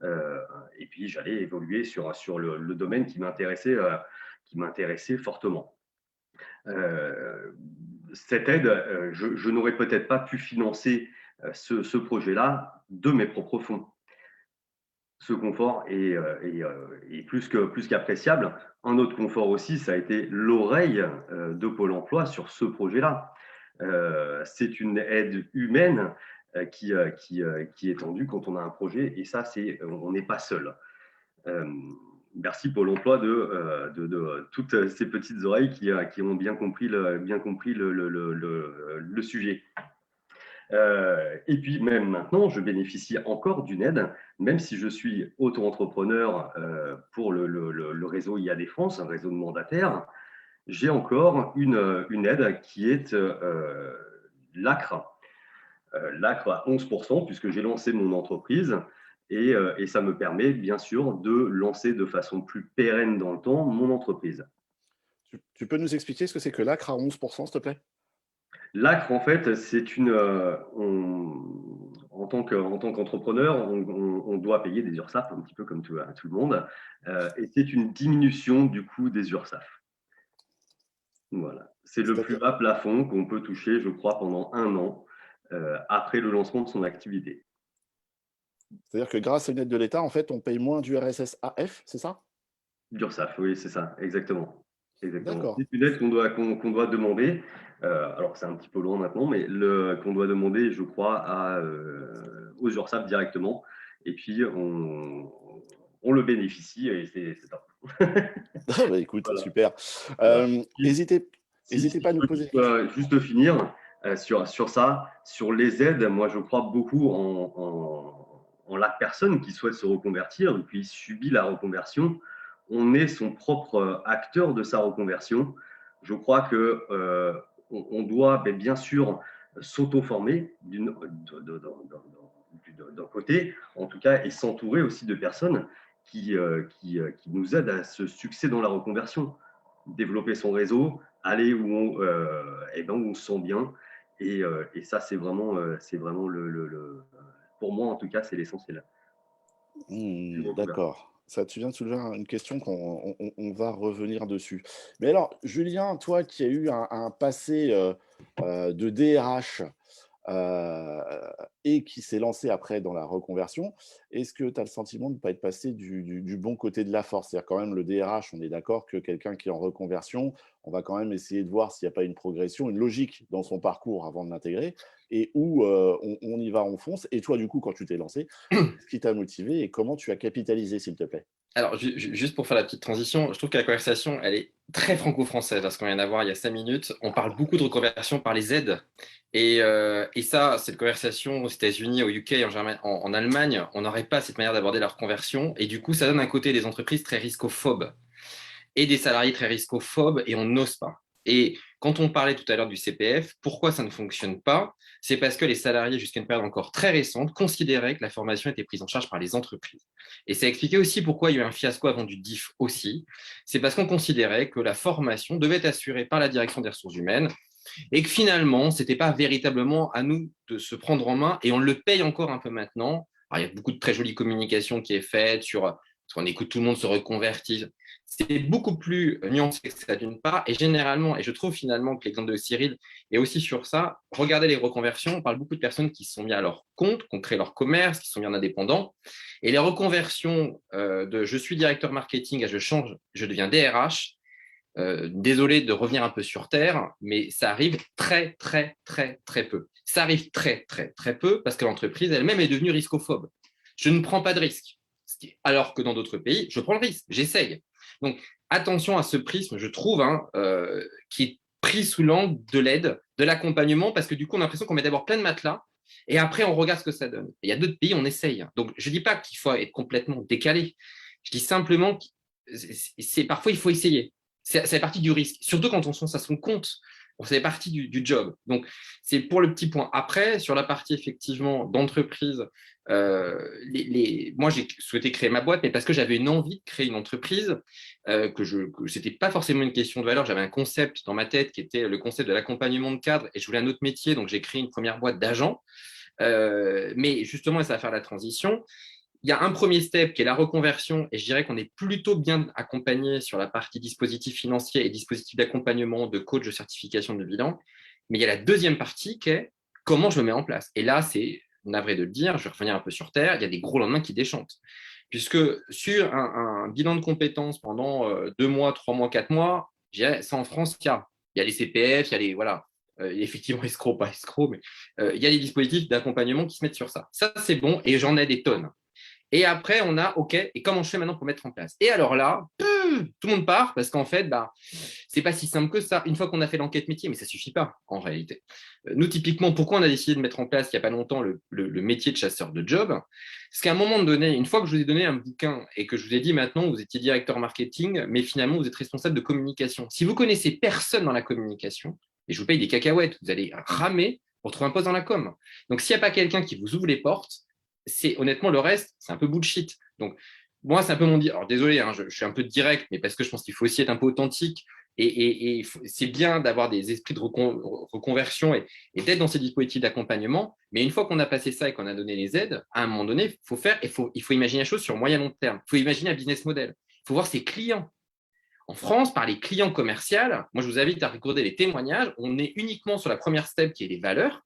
et puis j'allais évoluer sur le domaine qui m'intéressait fortement. Cette aide, je n'aurais peut-être pas pu financer ce projet-là de mes propres fonds. Ce confort est plus qu'appréciable. Un autre confort aussi, ça a été l'oreille de Pôle emploi sur ce projet-là. C'est une aide humaine qui est tendue quand on a un projet, et ça, on n'est pas seul. Merci Pôle emploi de toutes ces petites oreilles qui ont bien compris le sujet. Et puis même maintenant, je bénéficie encore d'une aide, même si je suis auto-entrepreneur pour le réseau IAD France, un réseau de mandataires. J'ai encore une aide qui est l'ACRE. L'ACRE à 11%, puisque j'ai lancé mon entreprise. Et ça me permet bien sûr de lancer de façon plus pérenne dans le temps mon entreprise. Tu peux nous expliquer ce que c'est que l'ACRE à 11%, s'il te plaît? L'ACRE, en fait, c'est en tant qu'entrepreneur, on doit payer des URSSAF, un petit peu comme tout le monde, et c'est une diminution du coût des URSSAF. Voilà. C'est le plus bas plafond qu'on peut toucher, je crois, pendant 1 an après le lancement de son activité. C'est-à-dire que grâce à une aide de l'État, en fait, on paye moins d'URSSAF, c'est ça? D'URSSAF, oui, c'est ça, exactement. D'accord. C'est une aide qu'on doit demander. Alors, c'est un petit peu loin maintenant, mais qu'on doit demander, je crois, aux URSSAF directement. Et puis, on le bénéficie et c'est top. Ah bah, écoute, voilà. Super. N'hésitez pas à nous poser. Juste finir sur ça, sur les aides, moi, je crois beaucoup en la personne qui souhaite se reconvertir et puis subit la reconversion. On est son propre acteur de sa reconversion. Je crois qu'on doit bien sûr s'auto-former d'un côté, en tout cas, et s'entourer aussi de personnes qui nous aident à ce succès dans la reconversion. Développer son réseau, aller où on se sent bien. Et ça, c'est vraiment pour moi, en tout cas, c'est l'essentiel. D'accord. Ça, tu viens de soulever une question qu'on va revenir dessus. Mais alors, Julien, toi qui as eu un passé de DRH et qui s'est lancé après dans la reconversion, est-ce que tu as le sentiment de ne pas être passé du bon côté de la force? C'est-à-dire quand même le DRH, on est d'accord que quelqu'un qui est en reconversion, on va quand même essayer de voir s'il n'y a pas une progression, une logique dans son parcours avant de l'intégrer, et où on y va, on fonce. Et toi, du coup, quand tu t'es lancé, ce qui t'a motivé et comment tu as capitalisé, s'il te plaît? Alors, juste pour faire la petite transition, je trouve que la conversation, elle est très franco-française, parce qu'on vient d'avoir il y a 5 minutes. On parle beaucoup de reconversion par les aides. Et ça, cette conversation aux États-Unis, au UK, en Allemagne, on n'aurait pas cette manière d'aborder la reconversion. Et du coup, ça donne un côté des entreprises très riscophobes et des salariés très riscophobes, et on n'ose pas. Et quand on parlait tout à l'heure du CPF, pourquoi ça ne fonctionne pas? C'est parce que les salariés, jusqu'à une période encore très récente, considéraient que la formation était prise en charge par les entreprises. Et ça expliquait aussi pourquoi il y a eu un fiasco avant du DIF aussi. C'est parce qu'on considérait que la formation devait être assurée par la direction des ressources humaines et que finalement, ce n'était pas véritablement à nous de se prendre en main, et on le paye encore un peu maintenant. Alors, il y a beaucoup de très jolies communications qui est faite parce qu'on écoute tout le monde se reconvertir. C'est beaucoup plus nuancé que ça d'une part, et généralement, et je trouve finalement que l'exemple de Cyril est aussi sur ça. Regardez les reconversions, on parle beaucoup de personnes qui se sont mis à leur compte, qui ont créé leur commerce, qui sont mis en indépendant, et les reconversions de je suis directeur marketing à je change, je deviens DRH. Désolé de revenir un peu sur terre, mais ça arrive très, très, très, très peu. Ça arrive très, très, très peu parce que l'entreprise elle-même est devenue riscophobe. Je ne prends pas de risque. Alors que dans d'autres pays, je prends le risque, j'essaye. Donc, attention à ce prisme, je trouve, qui est pris sous l'angle de l'aide, de l'accompagnement, parce que du coup, on a l'impression qu'on met d'abord plein de matelas et après, on regarde ce que ça donne. Et il y a d'autres pays, on essaye. Donc, je ne dis pas qu'il faut être complètement décalé. Je dis simplement que parfois, il faut essayer. C'est partie du risque, surtout quand on se lance à son compte. Bon, c'est partie du job. Donc, c'est pour le petit point. Après, sur la partie effectivement d'entreprise, moi, j'ai souhaité créer ma boîte, mais parce que j'avais une envie de créer une entreprise, que c'était pas forcément une question de valeur. J'avais un concept dans ma tête qui était le concept de l'accompagnement de cadre, et je voulais un autre métier, donc j'ai créé une première boîte d'agents. Mais justement, et ça va faire la transition. Il y a un premier step qui est la reconversion, et je dirais qu'on est plutôt bien accompagné sur la partie dispositif financier et dispositif d'accompagnement de coach de certification de bilan. Mais il y a la deuxième partie qui est comment je le mets en place. Et là, c'est navré de le dire, je vais revenir un peu sur terre, il y a des gros lendemains qui déchantent. Puisque sur un bilan de compétences pendant 2 mois, 3 mois, 4 mois, ça en France, il y a les CPF, il y a les, voilà, effectivement, escroc, pas escroc, mais il y a des dispositifs d'accompagnement qui se mettent sur ça. Ça, c'est bon, et j'en ai des tonnes. Et après, on a, OK, et comment je fais maintenant pour mettre en place? Et alors là, tout le monde part parce qu'en fait, c'est pas si simple que ça. Une fois qu'on a fait l'enquête métier, mais ça suffit pas en réalité. Nous, typiquement, pourquoi on a décidé de mettre en place il n'y a pas longtemps le métier de chasseur de job? Parce qu'à un moment donné, une fois que je vous ai donné un bouquin et que je vous ai dit maintenant, vous étiez directeur marketing, mais finalement, vous êtes responsable de communication. Si vous connaissez personne dans la communication, et je vous paye des cacahuètes, vous allez ramer pour trouver un poste dans la com. Donc, s'il n'y a pas quelqu'un qui vous ouvre les portes, honnêtement, le reste, c'est un peu bullshit. Donc, moi, c'est un peu mon dire. Alors, désolé, hein, je suis un peu direct, mais parce que je pense qu'il faut aussi être un peu authentique. Et c'est bien d'avoir des esprits de reconversion et d'être dans ces dispositifs d'accompagnement. Mais une fois qu'on a passé ça et qu'on a donné les aides, à un moment donné, il faut imaginer la chose sur moyen long terme. Il faut imaginer un business model. Il faut voir ses clients. En France, par les clients commerciaux, moi, je vous invite à regarder les témoignages. On est uniquement sur la première step qui est les valeurs,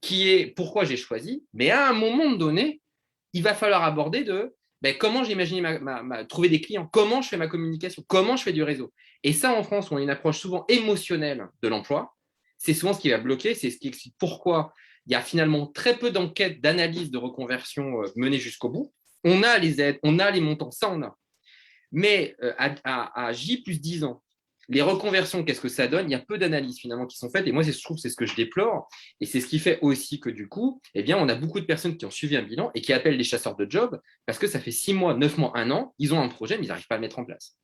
qui est pourquoi j'ai choisi, mais à un moment donné, il va falloir aborder comment j'ai imaginé trouver des clients, comment je fais ma communication, comment je fais du réseau. Et ça, en France, on a une approche souvent émotionnelle de l'emploi. C'est souvent ce qui va bloquer, c'est ce qui explique pourquoi il y a finalement très peu d'enquêtes, d'analyses de reconversion menées jusqu'au bout. On a les aides, on a les montants, ça on a. Mais à J plus 10 ans, les reconversions, qu'est-ce que ça donne? Il y a peu d'analyses finalement qui sont faites, et moi, je trouve que c'est ce que je déplore, et c'est ce qui fait aussi que du coup, eh bien, on a beaucoup de personnes qui ont suivi un bilan et qui appellent les chasseurs de job parce que ça fait 6 mois, 9 mois, 1 an, ils ont un projet, mais ils n'arrivent pas à le mettre en place.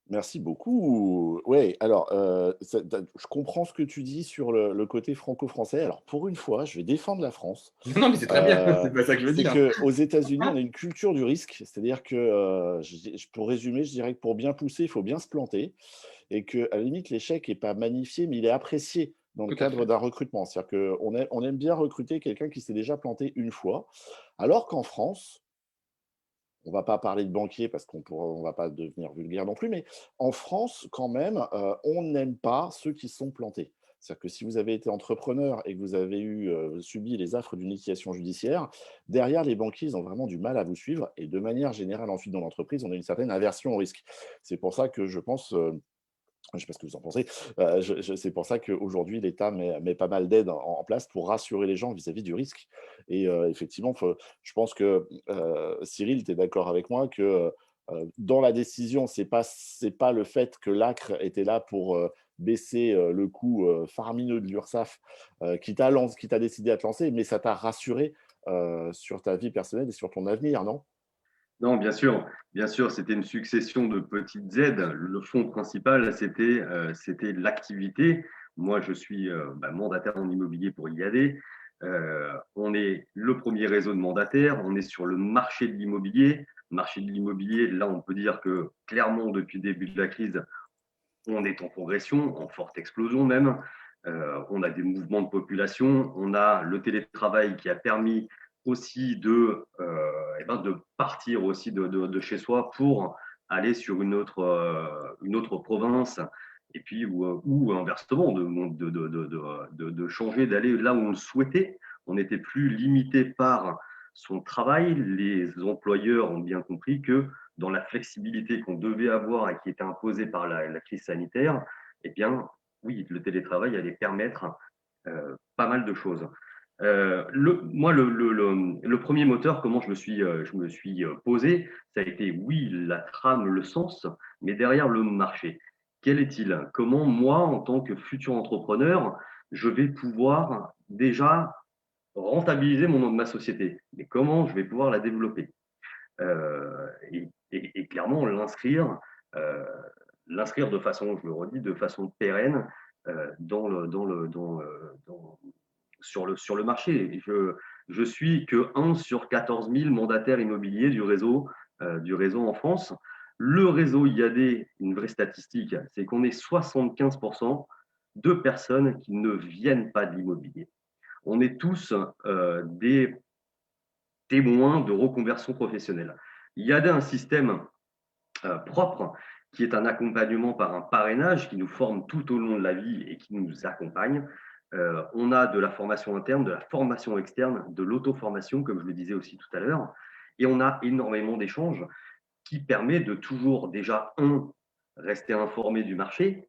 Merci beaucoup. Oui, alors, je comprends ce que tu dis sur le côté franco-français. Alors, pour une fois, je vais défendre la France. Non, mais c'est très bien, c'est pas ça que je veux dire. C'est qu'aux États-Unis, on a une culture du risque. C'est-à-dire que, pour résumer, je dirais que pour bien pousser, il faut bien se planter. Et qu'à la limite, l'échec n'est pas magnifié, mais il est apprécié dans le cadre d'un recrutement. C'est-à-dire qu'on aime bien recruter quelqu'un qui s'est déjà planté une fois. Alors qu'en France, on ne va pas parler de banquier parce qu'on ne va pas devenir vulgaire non plus, mais en France, quand même, on n'aime pas ceux qui sont plantés. C'est-à-dire que si vous avez été entrepreneur et que vous avez subi les affres d'une liquidation judiciaire, derrière, les banquiers, ils ont vraiment du mal à vous suivre. Et de manière générale, ensuite, dans l'entreprise, on a une certaine aversion au risque. C'est pour ça que je pense… je ne sais pas ce que vous en pensez. C'est pour ça qu'aujourd'hui, l'État met pas mal d'aides en place pour rassurer les gens vis-à-vis du risque. Et effectivement, je pense que, Cyril, tu es d'accord avec moi que dans la décision, ce n'est pas le fait que l'ACRE était là pour baisser le coût faramineux de l'URSSAF qui t'a décidé à te lancer, mais ça t'a rassuré sur ta vie personnelle et sur ton avenir, non? Non, bien sûr, c'était une succession de petites aides. Le fonds principal, c'était l'activité. Moi, je suis mandataire en immobilier pour IAD. On est le premier réseau de mandataires. On est sur le marché de l'immobilier. Marché de l'immobilier, là, on peut dire que clairement, depuis le début de la crise, on est en progression, en forte explosion même. On a des mouvements de population. On a le télétravail qui a permis aussi de partir aussi de chez soi pour aller sur une autre province, et puis ou inversement de changer, d'aller là où on le souhaitait. On n'était plus limité par son travail. Les employeurs ont bien compris que dans la flexibilité qu'on devait avoir et qui était imposée par la crise sanitaire, eh bien, oui, le télétravail allait permettre pas mal de choses. Moi, le premier moteur, comment je me suis posé, ça a été, oui, la trame, le sens, mais derrière le marché. Quel est-il? Comment moi, en tant que futur entrepreneur, je vais pouvoir déjà rentabiliser ma société? Mais comment je vais pouvoir la développer? Et clairement, l'inscrire de façon, je le redis, de façon pérenne sur le marché. Je suis que 1 sur 14 000 mandataires immobiliers du réseau en France. Le réseau IAD, une vraie statistique, c'est qu'on est 75% de personnes qui ne viennent pas de l'immobilier. On est tous des témoins de reconversion professionnelle. IAD a un système propre qui est un accompagnement par un parrainage qui nous forme tout au long de la vie et qui nous accompagne. On a de la formation interne, de la formation externe, de l'auto-formation, comme je le disais aussi tout à l'heure, et on a énormément d'échanges qui permet de toujours déjà, rester informé du marché,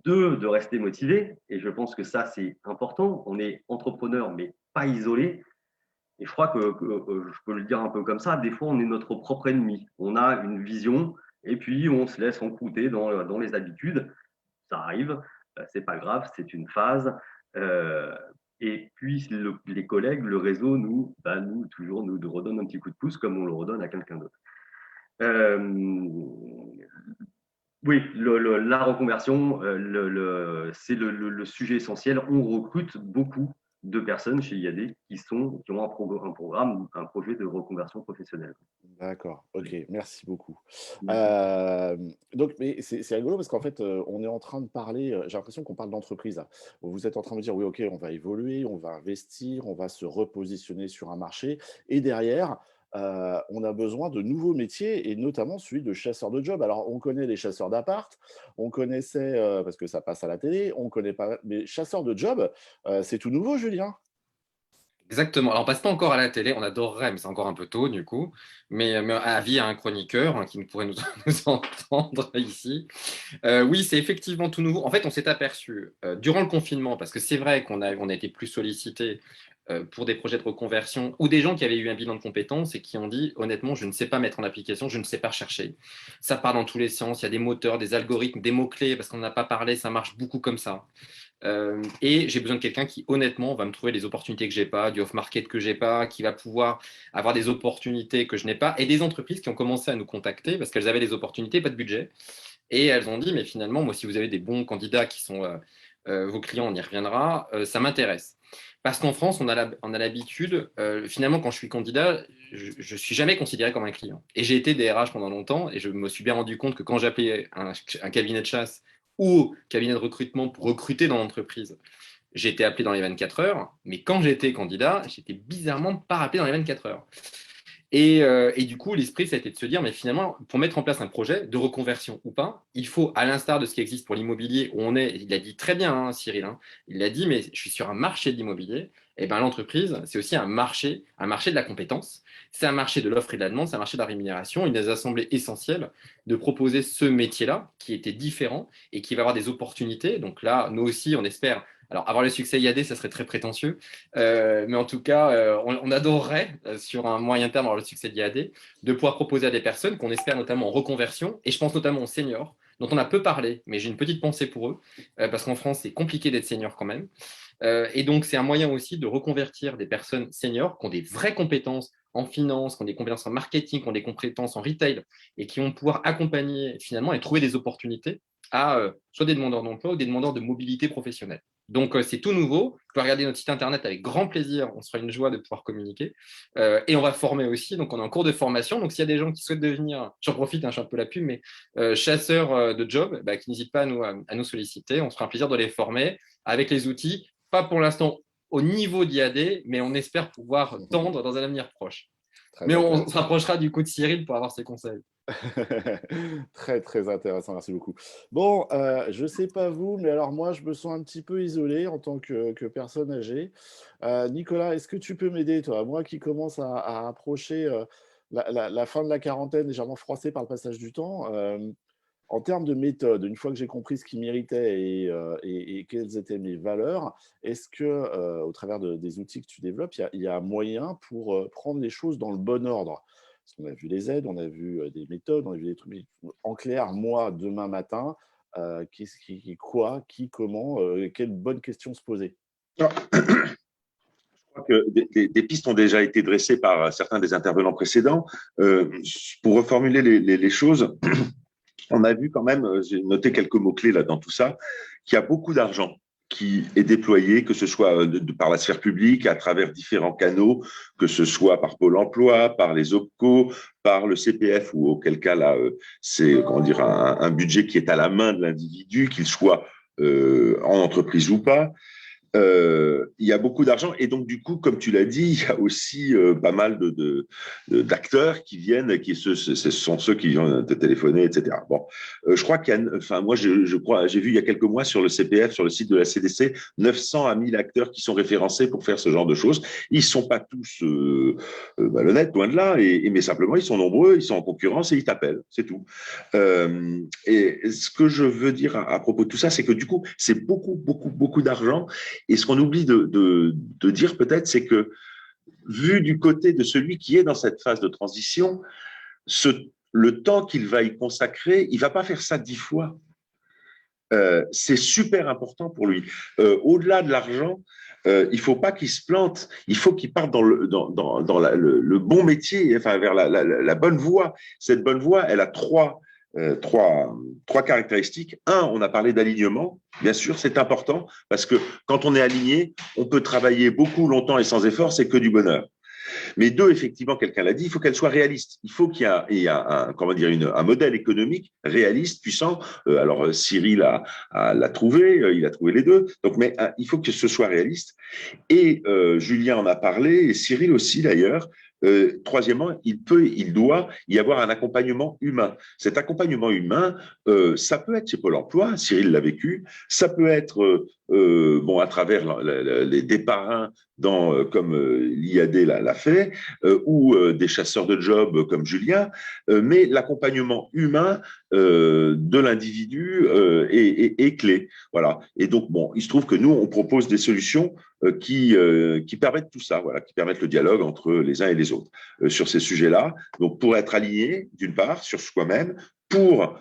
2, de rester motivé, et je pense que ça c'est important. On est entrepreneur mais pas isolé, et je crois que je peux le dire un peu comme ça, des fois on est notre propre ennemi. On a une vision et puis on se laisse encrouter dans les habitudes. Ça arrive, c'est pas grave, c'est une phase. Et puis les collègues, le réseau nous redonne un petit coup de pouce comme on le redonne à quelqu'un d'autre. Oui, la reconversion, c'est le sujet essentiel. On recrute beaucoup de personnes chez IAD qui ont un projet de reconversion professionnelle. D'accord, ok, merci beaucoup. Merci. Donc, mais c'est rigolo parce qu'en fait, on est en train de parler, j'ai l'impression qu'on parle d'entreprise là. Vous êtes en train de dire, oui, ok, on va évoluer, on va investir, on va se repositionner sur un marché. Et derrière, on a besoin de nouveaux métiers et notamment celui de chasseur de job. Alors, on connaît les chasseurs d'appart, on connaissait, parce que ça passe à la télé, on connaît pas, mais chasseur de job, c'est tout nouveau, Julien? Exactement. Alors, on passe pas encore à la télé, on adorerait, mais c'est encore un peu tôt du coup. Mais avis à un chroniqueur qui pourrait nous, nous entendre ici. Oui, c'est effectivement tout nouveau. En fait, on s'est aperçu durant le confinement, parce que c'est vrai qu'on a été plus sollicité pour des projets de reconversion ou des gens qui avaient eu un bilan de compétences et qui ont dit honnêtement, je ne sais pas mettre en application, je ne sais pas chercher. Ça part dans tous les sens, il y a des moteurs, des algorithmes, des mots-clés, parce qu'on n'a pas parlé, ça marche beaucoup comme ça. Et j'ai besoin de quelqu'un qui, honnêtement, va me trouver des opportunités que j'ai pas, du off-market que j'ai pas, qui va pouvoir avoir des opportunités que je n'ai pas, et des entreprises qui ont commencé à nous contacter parce qu'elles avaient des opportunités, pas de budget. Et elles ont dit, mais finalement, moi, si vous avez des bons candidats qui sont vos clients, on y reviendra, ça m'intéresse. Parce qu'en France, on a l'habitude, finalement, quand je suis candidat, je ne suis jamais considéré comme un client. Et j'ai été DRH pendant longtemps et je me suis bien rendu compte que quand j'appelais un cabinet de chasse ou cabinet de recrutement pour recruter dans l'entreprise, j'ai été appelé dans les 24 heures, mais quand j'étais candidat, j'étais bizarrement pas rappelé dans les 24 heures. Et du coup, l'esprit, ça a été de se dire, mais finalement, pour mettre en place un projet de reconversion ou pas, il faut, à l'instar de ce qui existe pour l'immobilier, où on est, il a dit très bien, hein, Cyril, hein, il l'a dit, mais je suis sur un marché de l'immobilier, et ben l'entreprise, c'est aussi un marché de la compétence, c'est un marché de l'offre et de la demande, c'est un marché de la rémunération. Il nous a semblé essentiel de proposer ce métier-là, qui était différent et qui va avoir des opportunités. Donc là, nous aussi, on espère. Alors, avoir le succès IAD, ça serait très prétentieux. Mais en tout cas, on adorerait, sur un moyen terme, avoir le succès d'IAD, de pouvoir proposer à des personnes qu'on espère notamment en reconversion, et je pense notamment aux seniors, dont on a peu parlé, mais j'ai une petite pensée pour eux, parce qu'en France, c'est compliqué d'être senior quand même. Et donc, c'est un moyen aussi de reconvertir des personnes seniors qui ont des vraies compétences en finance, qui ont des compétences en marketing, qui ont des compétences en retail, et qui vont pouvoir accompagner finalement et trouver des opportunités à soit des demandeurs d'emploi ou des demandeurs de mobilité professionnelle. Donc, c'est tout nouveau. Vous pouvez regarder notre site internet avec grand plaisir. On sera une joie de pouvoir communiquer. Et on va former aussi. Donc, on est en cours de formation. Donc, s'il y a des gens qui souhaitent devenir, j'en profite, hein, je suis un peu la pub, mais chasseurs de job, qui n'hésitent pas à nous solliciter. On sera un plaisir de les former avec les outils. Pas pour l'instant au niveau d'IAD, mais on espère pouvoir tendre dans un avenir proche. Mais on se rapprochera du coup de Cyril pour avoir ses conseils. Très, très intéressant, merci beaucoup. Bon, je ne sais pas vous, mais alors moi, je me sens un petit peu isolé en tant que personne âgée. Nicolas, est-ce que tu peux m'aider, toi? Moi qui commence à approcher la fin de la quarantaine, légèrement froissé par le passage du temps, en termes de méthode, une fois que j'ai compris ce qui m'irritait et quelles étaient mes valeurs, est-ce que, au travers des outils que tu développes, il y a un moyen pour prendre les choses dans le bon ordre? Parce qu'on a vu les aides, on a vu des méthodes, on a vu des trucs. Mais en clair, moi, demain matin, qu'est-ce qui, quoi, qui, comment, quelle bonne question se poser? Alors, je crois que des pistes ont déjà été dressées par certains des intervenants précédents. Pour reformuler les choses, on a vu quand même, j'ai noté quelques mots-clés là dans tout ça, qu'il y a beaucoup d'argent qui est déployé, que ce soit par la sphère publique, à travers différents canaux, que ce soit par Pôle emploi, par les OPCO, par le CPF, ou auquel cas là, c'est comment dire, un budget qui est à la main de l'individu, qu'il soit en entreprise ou pas. Il y a beaucoup d'argent et donc du coup, comme tu l'as dit, il y a aussi pas mal d'acteurs qui viennent, ce sont ceux qui viennent te téléphoner, etc. Bon, je crois qu'il y a, enfin moi je crois, j'ai vu il y a quelques mois sur le CPF, sur le site de la CDC, 900 à 1000 acteurs qui sont référencés pour faire ce genre de choses. Ils sont pas tous malhonnêtes, loin de là, mais simplement ils sont nombreux, ils sont en concurrence et ils t'appellent, c'est tout. Et ce que je veux dire à propos de tout ça, c'est que du coup, c'est beaucoup d'argent. Et ce qu'on oublie de dire peut-être, c'est que vu du côté de celui qui est dans cette phase de transition, le temps qu'il va y consacrer, il ne va pas faire ça 10 fois. C'est super important pour lui. Au-delà de l'argent, il ne faut pas qu'il se plante, il faut qu'il parte dans le bon métier, enfin vers la bonne voie. Cette bonne voie, elle a trois caractéristiques. Un, on a parlé d'alignement. Bien sûr, c'est important parce que quand on est aligné, on peut travailler beaucoup, longtemps et sans effort, c'est que du bonheur. Mais deux, effectivement, quelqu'un l'a dit, il faut qu'elle soit réaliste. Il faut qu'il y ait un modèle économique réaliste, puissant. Alors, Cyril l'a trouvé, il a trouvé les deux. Donc, mais il faut que ce soit réaliste. Et Julien en a parlé, et Cyril aussi d'ailleurs. Troisièmement, il doit y avoir un accompagnement humain. Cet accompagnement humain, ça peut être chez Pôle emploi, Cyril l'a vécu, ça peut être à travers des parrains comme l'IAD l'a fait, ou des chasseurs de jobs comme Julien, mais l'accompagnement humain de l'individu est clé. Voilà. Et donc, bon, il se trouve que nous, on propose des solutions qui permettent tout ça, voilà, qui permettent le dialogue entre les uns et les autres sur ces sujets-là. Donc, pour être aligné, d'une part, sur soi-même, pour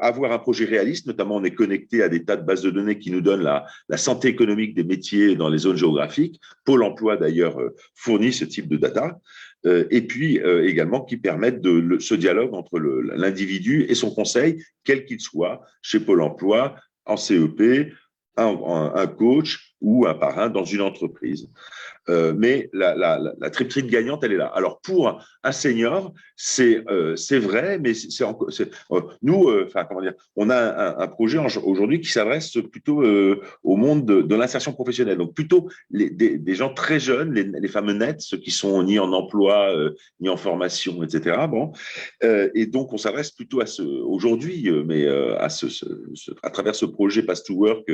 avoir un projet réaliste, notamment on est connecté à des tas de bases de données qui nous donnent la santé économique des métiers dans les zones géographiques. Pôle emploi, d'ailleurs, fournit ce type de data. Et puis également qui permettent ce dialogue entre l'individu et son conseil, quel qu'il soit, chez Pôle emploi, en CEP, un coach ou un parrain dans une entreprise. Mais la triptyque gagnante, elle est là. Alors, pour un senior, c'est vrai, mais nous, comment dire, on a un projet aujourd'hui qui s'adresse plutôt au monde de l'insertion professionnelle. Donc, plutôt des gens très jeunes, les fameux nets, ceux qui sont ni en emploi, ni en formation, etc. Bon. Et donc, on s'adresse plutôt aujourd'hui, mais à travers ce projet Pass to Work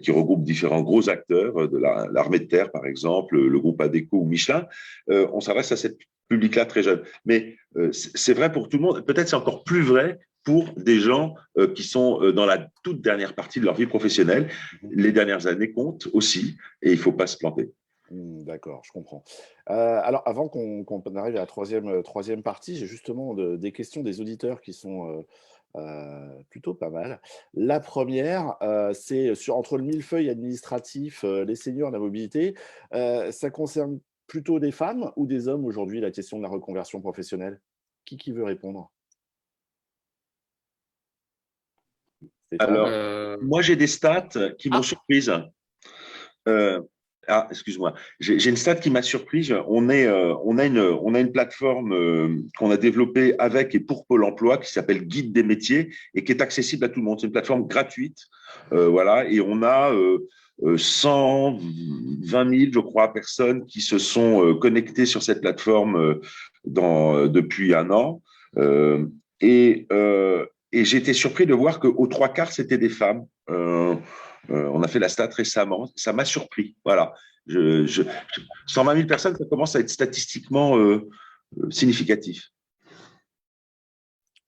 qui regroupe différents gros acteurs de l'armée de terre, par exemple, le groupe ADECO ou Michelin, on s'adresse à cette public-là très jeune. Mais c'est vrai pour tout le monde. Peut-être c'est encore plus vrai pour des gens qui sont dans la toute dernière partie de leur vie professionnelle. Les dernières années comptent aussi et il ne faut pas se planter. D'accord, je comprends. Alors, avant qu'on arrive à la troisième partie, j'ai justement des questions des auditeurs qui sont plutôt pas mal. La première, c'est entre le millefeuille administratif, les seniors, la mobilité. Ça concerne plutôt des femmes ou des hommes aujourd'hui, la question de la reconversion professionnelle? Qui veut répondre? Alors, moi, j'ai des stats qui m'ont surprise. Excuse-moi. J'ai une stat qui m'a surprise. On a une plateforme qu'on a développée avec et pour Pôle emploi qui s'appelle Guide des métiers et qui est accessible à tout le monde. C'est une plateforme gratuite. Voilà. Et on a 120 000, je crois, personnes qui se sont connectées sur cette plateforme depuis un an. Et j'ai été surpris de voir qu'aux 3/4, c'était des femmes. On a fait la stat récemment. Ça m'a surpris. Voilà. 120 000 personnes, ça commence à être statistiquement significatif.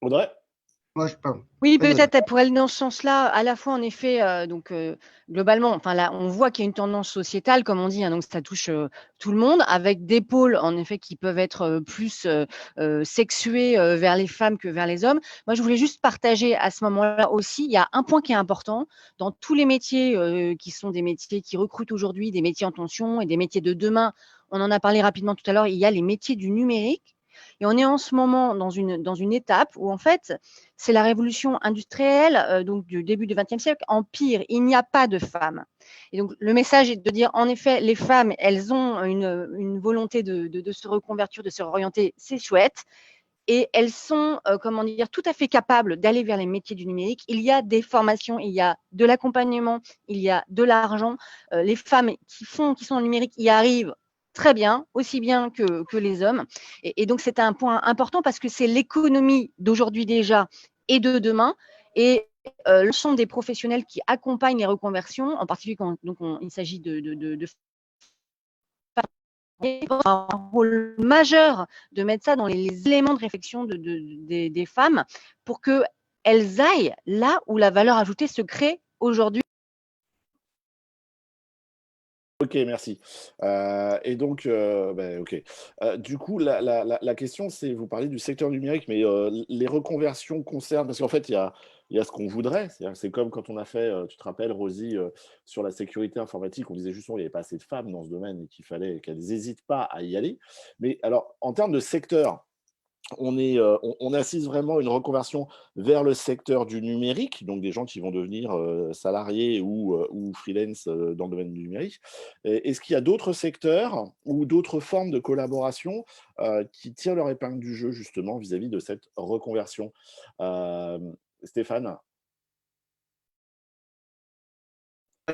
Audrey? Oui, peut-être pour aller dans ce sens-là, à la fois en effet, globalement, enfin là, on voit qu'il y a une tendance sociétale, comme on dit, hein, donc ça touche tout le monde, avec des pôles en effet qui peuvent être plus sexués vers les femmes que vers les hommes. Moi, je voulais juste partager à ce moment-là aussi, il y a un point qui est important dans tous les métiers qui sont des métiers qui recrutent aujourd'hui, des métiers en tension et des métiers de demain. On en a parlé rapidement tout à l'heure. Il y a les métiers du numérique. Et on est en ce moment dans une étape où, en fait, c'est la révolution industrielle, donc du début du XXe siècle. En pire, il n'y a pas de femmes. Et donc, le message est de dire, en effet, les femmes, elles ont une volonté de se reconvertir, de se réorienter, c'est chouette. Et elles sont, comment dire, tout à fait capables d'aller vers les métiers du numérique. Il y a des formations, il y a de l'accompagnement, il y a de l'argent. Les femmes qui sont dans le numérique y arrivent très bien, aussi bien que les hommes. Et donc, c'est un point important parce que c'est l'économie d'aujourd'hui déjà et de demain. Et l'ensemble des professionnels qui accompagnent les reconversions, en particulier quand il s'agit de un rôle majeur de mettre ça dans les éléments de réflexion des femmes pour qu'elles aillent là où la valeur ajoutée se crée aujourd'hui. Ok, merci. Et donc, ok. Du coup, la question, c'est, vous parlez du secteur numérique, mais les reconversions concernent, parce qu'en fait, il y a ce qu'on voudrait. C'est comme quand on a fait, tu te rappelles, Rosie, sur la sécurité informatique, on disait justement qu'il n'y avait pas assez de femmes dans ce domaine et qu'il fallait qu'elles n'hésitent pas à y aller. Mais alors, en termes de secteur, on assiste vraiment à une reconversion vers le secteur du numérique, donc des gens qui vont devenir salariés ou freelance dans le domaine du numérique. Est-ce qu'il y a d'autres secteurs ou d'autres formes de collaboration qui tirent leur épingle du jeu justement vis-à-vis de cette reconversion? Stéphane?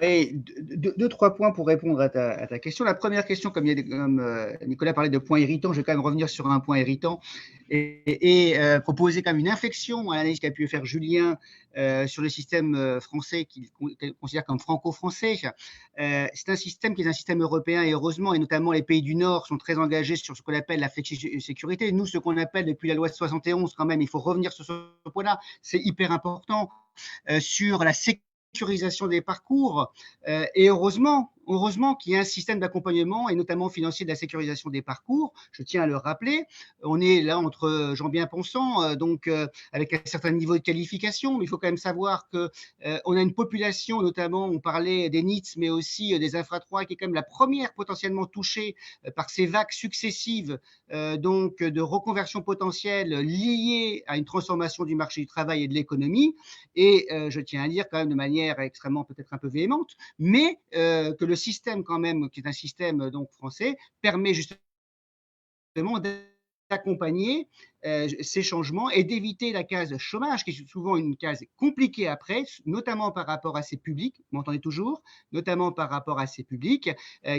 Et deux, trois points pour répondre à ta question. La première question, comme Nicolas parlait de points irritants, je vais quand même revenir sur un point irritant et proposer quand même une inflexion à l'analyse qu'a pu faire Julien sur le système français qu'il considère comme franco-français. C'est un système qui est un système européen et heureusement, et notamment les pays du Nord sont très engagés sur ce qu'on appelle la flexi-sécurité. Nous, ce qu'on appelle depuis la loi de 71, quand même, il faut revenir sur ce point-là, c'est hyper important, sur la sécurisation des parcours et heureusement qu'il y a un système d'accompagnement et notamment financier de la sécurisation des parcours. Je tiens à le rappeler. On est là entre gens bien pensants, donc avec un certain niveau de qualification, mais il faut quand même savoir que on a une population, notamment, on parlait des NEETs, mais aussi des Infra 3, qui est quand même la première potentiellement touchée par ces vagues successives donc de reconversion potentielle liées à une transformation du marché du travail et de l'économie. Et je tiens à dire quand même de manière extrêmement peut-être un peu véhémente, mais que le système quand même, qui est un système donc français, permet justement d'accompagner ces changements et d'éviter la case chômage, qui est souvent une case compliquée après, notamment par rapport à ces publics, vous m'entendez toujours, notamment par rapport à ces publics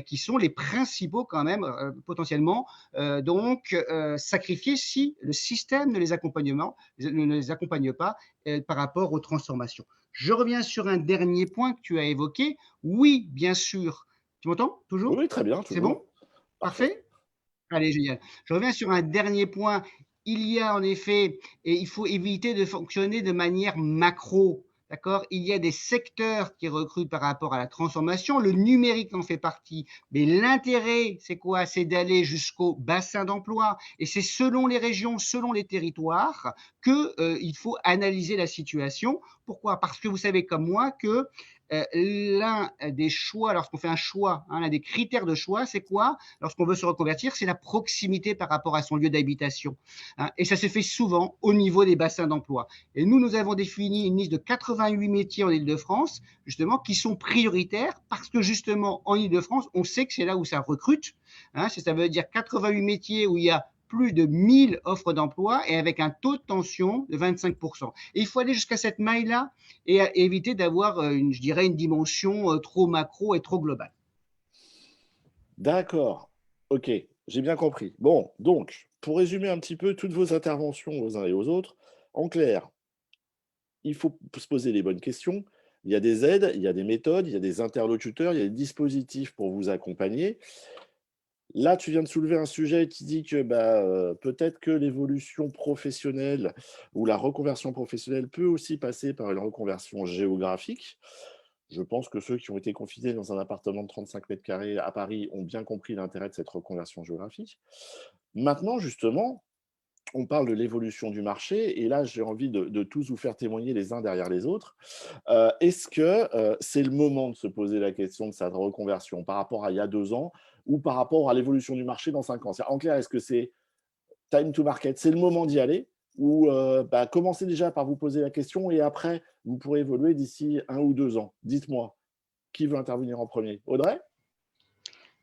qui sont les principaux quand même potentiellement sacrifiés si le système ne les accompagne pas par rapport aux transformations. Je reviens sur un dernier point que tu as évoqué. Oui, bien sûr. Tu m'entends toujours? Oui, très bien. C'est bon? Parfait. Allez, génial. Je reviens sur un dernier point. Il y a en effet, et il faut éviter de fonctionner de manière macro. D'accord? Il y a des secteurs qui recrutent par rapport à la transformation. Le numérique en fait partie. Mais l'intérêt, c'est quoi? C'est d'aller jusqu'au bassin d'emploi. Et c'est selon les régions, selon les territoires, qu'il faut analyser la situation. Pourquoi? Parce que vous savez comme moi que l'un des choix, lorsqu'on fait un choix, l'un des critères de choix, c'est quoi? Lorsqu'on veut se reconvertir, c'est la proximité par rapport à son lieu d'habitation. Et ça se fait souvent au niveau des bassins d'emploi. Et nous avons défini une liste de 88 métiers en Île-de-France, justement, qui sont prioritaires parce que, justement, en Île-de-France, on sait que c'est là où ça recrute. Ça veut dire 88 métiers où il y a plus de 1000 offres d'emploi et avec un taux de tension de 25%. Et il faut aller jusqu'à cette maille-là et éviter d'avoir, je dirais, une dimension trop macro et trop globale. D'accord. Ok, j'ai bien compris. Bon, donc, pour résumer un petit peu toutes vos interventions aux uns et aux autres, en clair, il faut se poser les bonnes questions. Il y a des aides, il y a des méthodes, il y a des interlocuteurs, il y a des dispositifs pour vous accompagner. Là, tu viens de soulever un sujet qui dit que peut-être que l'évolution professionnelle ou la reconversion professionnelle peut aussi passer par une reconversion géographique. Je pense que ceux qui ont été confinés dans un appartement de 35 mètres carrés à Paris ont bien compris l'intérêt de cette reconversion géographique. Maintenant, justement, on parle de l'évolution du marché et là, j'ai envie de tous vous faire témoigner les uns derrière les autres. Est-ce que c'est le moment de se poser la question de cette reconversion par rapport à il y a 2 ans ou par rapport à l'évolution du marché dans 5 ans? En clair, est-ce que c'est time to market? C'est le moment d'y aller ou commencez déjà par vous poser la question et après, vous pourrez évoluer d'ici 1 ou 2 ans? Dites-moi, qui veut intervenir en premier? Audrey?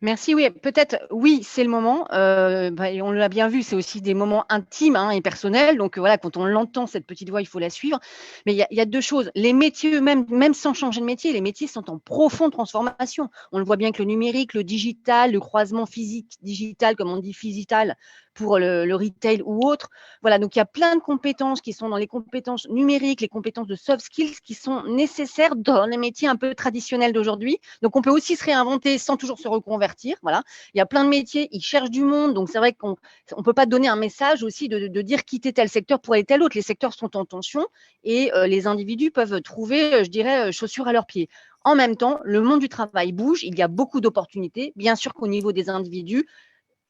Merci, oui, peut-être, oui, c'est le moment. Et on l'a bien vu, c'est aussi des moments intimes et personnels. Donc voilà, quand on l'entend, cette petite voix, il faut la suivre. Mais il y a deux choses. Les métiers eux-mêmes, même sans changer de métier, les métiers sont en profonde transformation. On le voit bien que le numérique, le digital, le croisement physique-digital, comme on dit physital pour le retail ou autre. Voilà, donc il y a plein de compétences qui sont dans les compétences numériques, les compétences de soft skills qui sont nécessaires dans les métiers un peu traditionnels d'aujourd'hui. Donc on peut aussi se réinventer sans toujours se reconvertir. Voilà, il y a plein de métiers, ils cherchent du monde, donc c'est vrai qu'on ne peut pas donner un message aussi de dire quitter tel secteur pour aller tel autre. Les secteurs sont en tension et les individus peuvent trouver, je dirais, chaussures à leurs pieds. En même temps, le monde du travail bouge, il y a beaucoup d'opportunités. Bien sûr qu'au niveau des individus,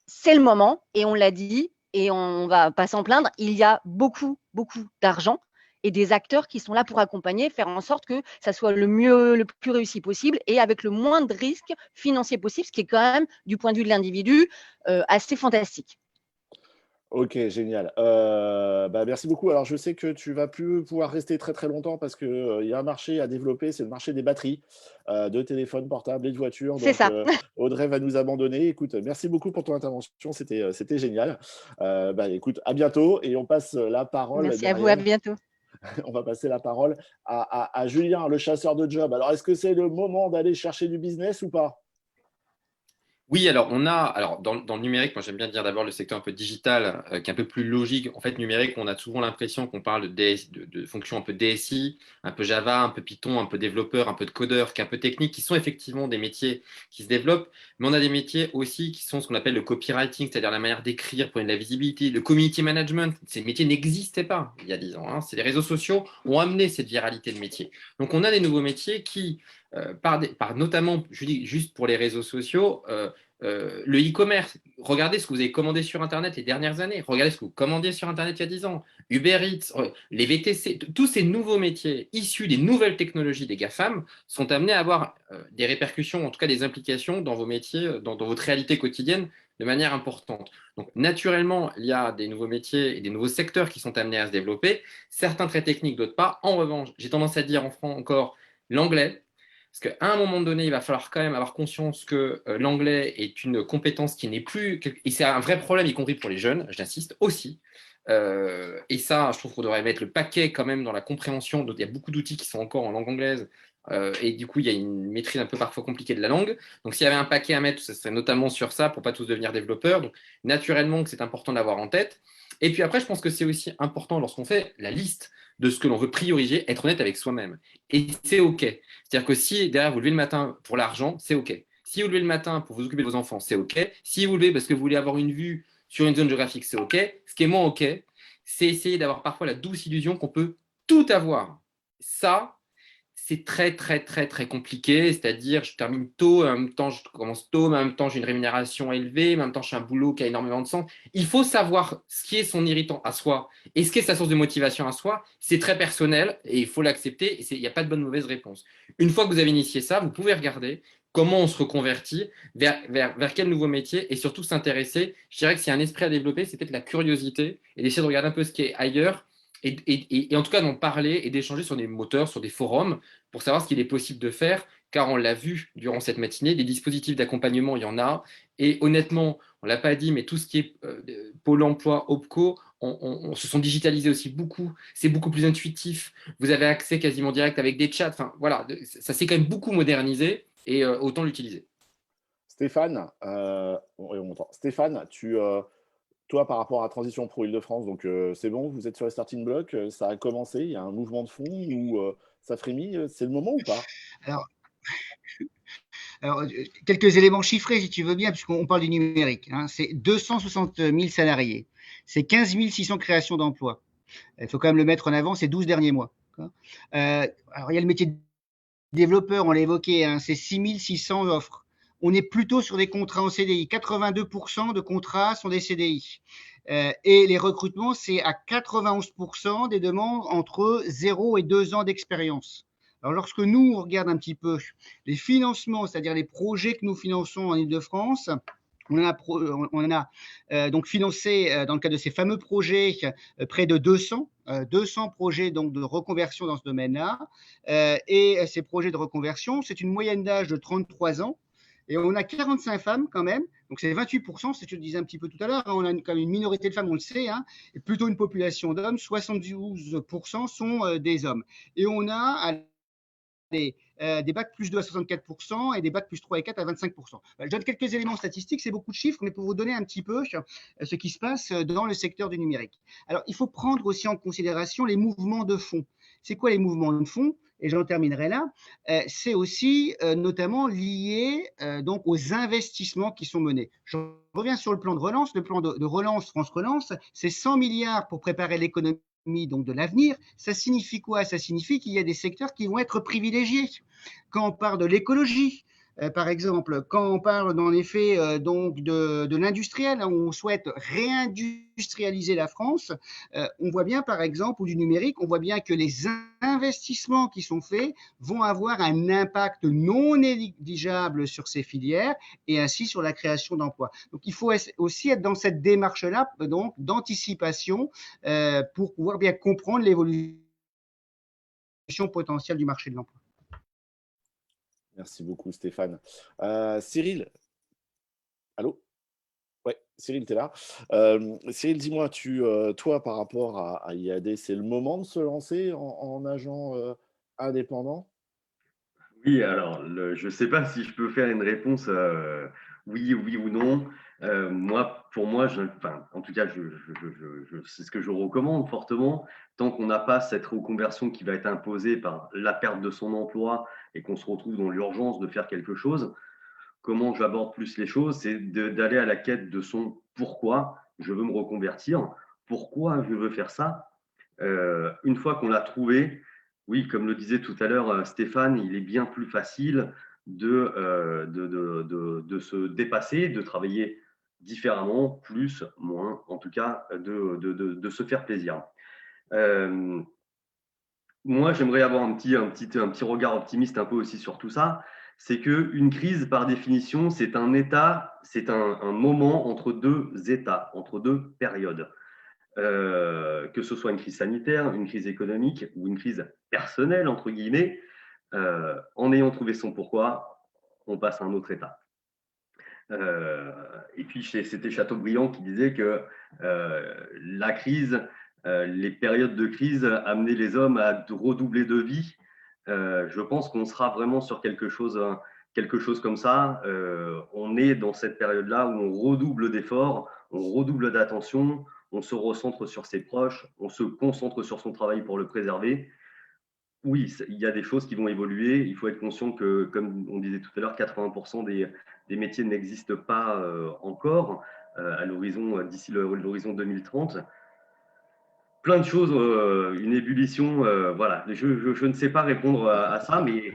c'est le moment, et on l'a dit, et on ne va pas s'en plaindre, il y a beaucoup, beaucoup d'argent et des acteurs qui sont là pour accompagner, faire en sorte que ça soit le plus réussi possible et avec le moins de risques financiers possible, ce qui est quand même, du point de vue de l'individu, assez fantastique. Ok, génial. Merci beaucoup. Alors, je sais que tu vas plus pouvoir rester très très longtemps parce qu'il y a un marché à développer, c'est le marché des batteries de téléphones portables et de voitures. C'est Donc, ça. Audrey va nous abandonner. Écoute, merci beaucoup pour ton intervention, c'était génial. Écoute, à bientôt et on passe la parole Merci à vous, à derrière. bientôt. On va passer la parole à Julien, le chasseur de job. Alors, est-ce que c'est le moment d'aller chercher du business ou pas? Oui, alors dans le numérique, moi j'aime bien dire d'abord le secteur un peu digital, qui est un peu plus logique. En fait, numérique, on a souvent l'impression qu'on parle de fonctions un peu DSI, un peu Java, un peu Python, un peu développeur, un peu de codeur, qui est un peu technique, qui sont effectivement des métiers qui se développent, mais on a des métiers aussi qui sont ce qu'on appelle le copywriting, c'est-à-dire la manière d'écrire pour de la visibilité, le community management. Ces métiers n'existaient pas il y a 10 ans. C'est les réseaux sociaux ont amené cette viralité de métiers. Donc on a des nouveaux métiers qui par notamment, je dis juste pour les réseaux sociaux, le e-commerce. Regardez ce que vous avez commandé sur Internet les dernières années. Regardez ce que vous commandiez sur Internet il y a 10 ans. Uber Eats, les VTC, tous ces nouveaux métiers issus des nouvelles technologies des GAFAM sont amenés à avoir des répercussions, en tout cas des implications dans vos métiers, dans votre réalité quotidienne de manière importante. Donc, naturellement, il y a des nouveaux métiers et des nouveaux secteurs qui sont amenés à se développer, certains très techniques, d'autres pas. En revanche, j'ai tendance à dire en France encore l'anglais. Parce qu'à un moment donné, il va falloir quand même avoir conscience que l'anglais est une compétence qui n'est plus… Et c'est un vrai problème, y compris pour les jeunes, j'insiste aussi. Et ça, je trouve qu'on devrait mettre le paquet quand même dans la compréhension. Il y a beaucoup d'outils qui sont encore en langue anglaise. Et du coup, il y a une maîtrise un peu parfois compliquée de la langue. Donc, s'il y avait un paquet à mettre, ce serait notamment sur ça pour pas tous devenir développeurs. Donc, naturellement, que c'est important d'avoir en tête. Et puis après, je pense que c'est aussi important lorsqu'on fait la liste de ce que l'on veut prioriser, être honnête avec soi-même. Et c'est OK. C'est-à-dire que si derrière vous levez le matin pour l'argent, c'est OK. Si vous levez le matin pour vous occuper de vos enfants, c'est OK. Si vous levez parce que vous voulez avoir une vue sur une zone géographique, c'est OK. Ce qui est moins OK, c'est essayer d'avoir parfois la douce illusion qu'on peut tout avoir. Ça, c'est très, très, très, très compliqué. C'est-à-dire, je termine tôt, en même temps, je commence tôt, mais en même temps, j'ai une rémunération élevée, en même temps, je fais un boulot qui a énormément de sens. Il faut savoir ce qui est son irritant à soi et ce qui est sa source de motivation à soi. C'est très personnel et il faut l'accepter. Il n'y a pas de bonne ou mauvaise réponse. Une fois que vous avez initié ça, vous pouvez regarder comment on se reconvertit, vers quel nouveau métier et surtout s'intéresser. Je dirais que s'il y a un esprit à développer, c'est peut-être la curiosité et d'essayer de regarder un peu ce qui est ailleurs et en tout cas d'en parler et d'échanger sur des moteurs, sur des forums pour savoir ce qu'il est possible de faire, car on l'a vu durant cette matinée, des dispositifs d'accompagnement, il y en a. Et honnêtement, on ne l'a pas dit, mais tout ce qui est Pôle emploi, OPCO, on se sont digitalisés aussi beaucoup. C'est beaucoup plus intuitif. Vous avez accès quasiment direct avec des chats. Enfin, voilà, ça s'est quand même beaucoup modernisé et autant l'utiliser. Stéphane, Stéphane, toi, par rapport à Transition Pro Île-de-France, donc c'est bon, vous êtes sur les starting blocks, ça a commencé, il y a un mouvement de fond ou ça frémit, c'est le moment ou pas? Alors, quelques éléments chiffrés, si tu veux bien, puisqu'on parle du numérique. C'est 260 000 salariés, c'est 15 600 créations d'emplois. Il faut quand même le mettre en avant ces 12 derniers mois. Alors, il y a le métier de développeur, on l'a évoqué, c'est 6 600 offres. On est plutôt sur des contrats en CDI. 82% de contrats sont des CDI. Et les recrutements, c'est à 91% des demandes entre 0 et 2 ans d'expérience. Alors, lorsque nous, on regarde un petit peu les financements, c'est-à-dire les projets que nous finançons en Île-de-France, On en a donc financé, dans le cadre de ces fameux projets, près de 200 projets donc, de reconversion dans ce domaine-là. Et ces projets de reconversion, c'est une moyenne d'âge de 33 ans. Et on a 45 femmes quand même, donc c'est 28%, c'est ce que je disais un petit peu tout à l'heure, hein, on a quand même une minorité de femmes, on le sait, hein, et plutôt une population d'hommes, 72% sont des hommes. Et on a des bacs plus 2 à 64% et des bacs plus 3 et 4 à 25%. Je donne quelques éléments statistiques, c'est beaucoup de chiffres, mais pour vous donner un petit peu ce qui se passe dans le secteur du numérique. Alors, il faut prendre aussi en considération les mouvements de fond. C'est quoi les mouvements de fond? Et j'en terminerai là. C'est aussi notamment lié donc aux investissements qui sont menés. Je reviens sur le plan de relance. Le plan de relance, France Relance, c'est 100 milliards pour préparer l'économie donc de l'avenir. Ça signifie quoi? Ça signifie qu'il y a des secteurs qui vont être privilégiés. Quand on parle de l'écologie, par exemple, quand on parle en effet donc de l'industriel, hein, on souhaite réindustrialiser la France, on voit bien par exemple, ou du numérique, on voit bien que les investissements qui sont faits vont avoir un impact non négligeable sur ces filières et ainsi sur la création d'emplois. Donc il faut aussi être dans cette démarche-là donc d'anticipation pour pouvoir bien comprendre l'évolution potentielle du marché de l'emploi. Merci beaucoup, Stéphane. Cyril, allô? Ouais, Cyril, tu es là. Cyril, dis-moi, toi, par rapport à IAD, c'est le moment de se lancer en agent indépendant? Oui, alors, je ne sais pas si je peux faire une réponse oui ou non. Pour moi, en tout cas, c'est ce que je recommande fortement. Tant qu'on n'a pas cette reconversion qui va être imposée par la perte de son emploi et qu'on se retrouve dans l'urgence de faire quelque chose, comment j'aborde plus les choses, c'est d'aller à la quête de son pourquoi je veux me reconvertir, pourquoi je veux faire ça. Une fois qu'on l'a trouvé, oui, comme le disait tout à l'heure Stéphane, il est bien plus facile de se dépasser, de travailler différemment, plus, moins, en tout cas, de se faire plaisir. Moi, j'aimerais avoir un petit regard optimiste un peu aussi sur tout ça. C'est qu'une crise, par définition, c'est un état, c'est un moment entre deux états, entre deux périodes. Que ce soit une crise sanitaire, une crise économique ou une crise personnelle, entre guillemets, en ayant trouvé son pourquoi, on passe à un autre état. Et puis, c'était Chateaubriand qui disait que la crise, les périodes de crise amenaient les hommes à redoubler de vie. Je pense qu'on sera vraiment sur quelque chose comme ça. On est dans cette période-là où on redouble d'efforts, on redouble d'attention, on se recentre sur ses proches, on se concentre sur son travail pour le préserver. Oui, il y a des choses qui vont évoluer. Il faut être conscient que, comme on disait tout à l'heure, 80% des métiers n'existent pas encore à l'horizon, d'ici l'horizon 2030. Plein de choses, une ébullition. Voilà, je ne sais pas répondre à ça, mais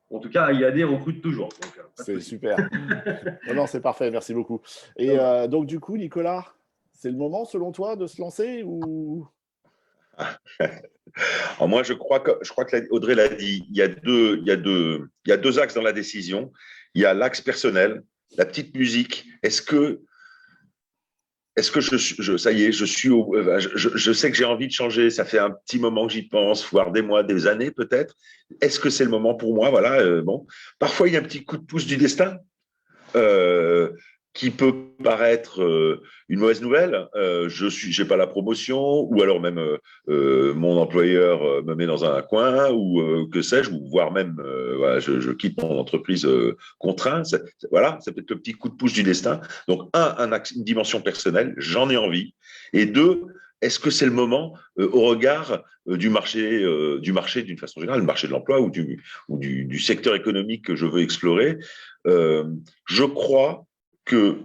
en tout cas, IAD recrute toujours. C'est super. Non, c'est parfait, merci beaucoup. Et donc, du coup, Nicolas, c'est le moment, selon toi, de se lancer ou... Alors moi, je crois que Audrey l'a dit, il y a deux axes dans la décision. Il y a l'axe personnel, la petite musique. Est-ce que ça y est, je sais que j'ai envie de changer, ça fait un petit moment que j'y pense, voire des mois, des années peut-être. Est-ce que c'est le moment pour moi? Voilà, bon. Parfois, il y a un petit coup de pouce du destin qui peut paraître une mauvaise nouvelle. J'ai pas la promotion, ou alors même mon employeur me met dans un coin, ou que sais-je, ou voire même voilà, je quitte mon entreprise contraint. Voilà, c'est peut-être le petit coup de pouce du destin. Donc une dimension personnelle, j'en ai envie. Et deux, est-ce que c'est le moment au regard du marché d'une façon générale, le marché de l'emploi ou du secteur économique que je veux explorer? Je crois que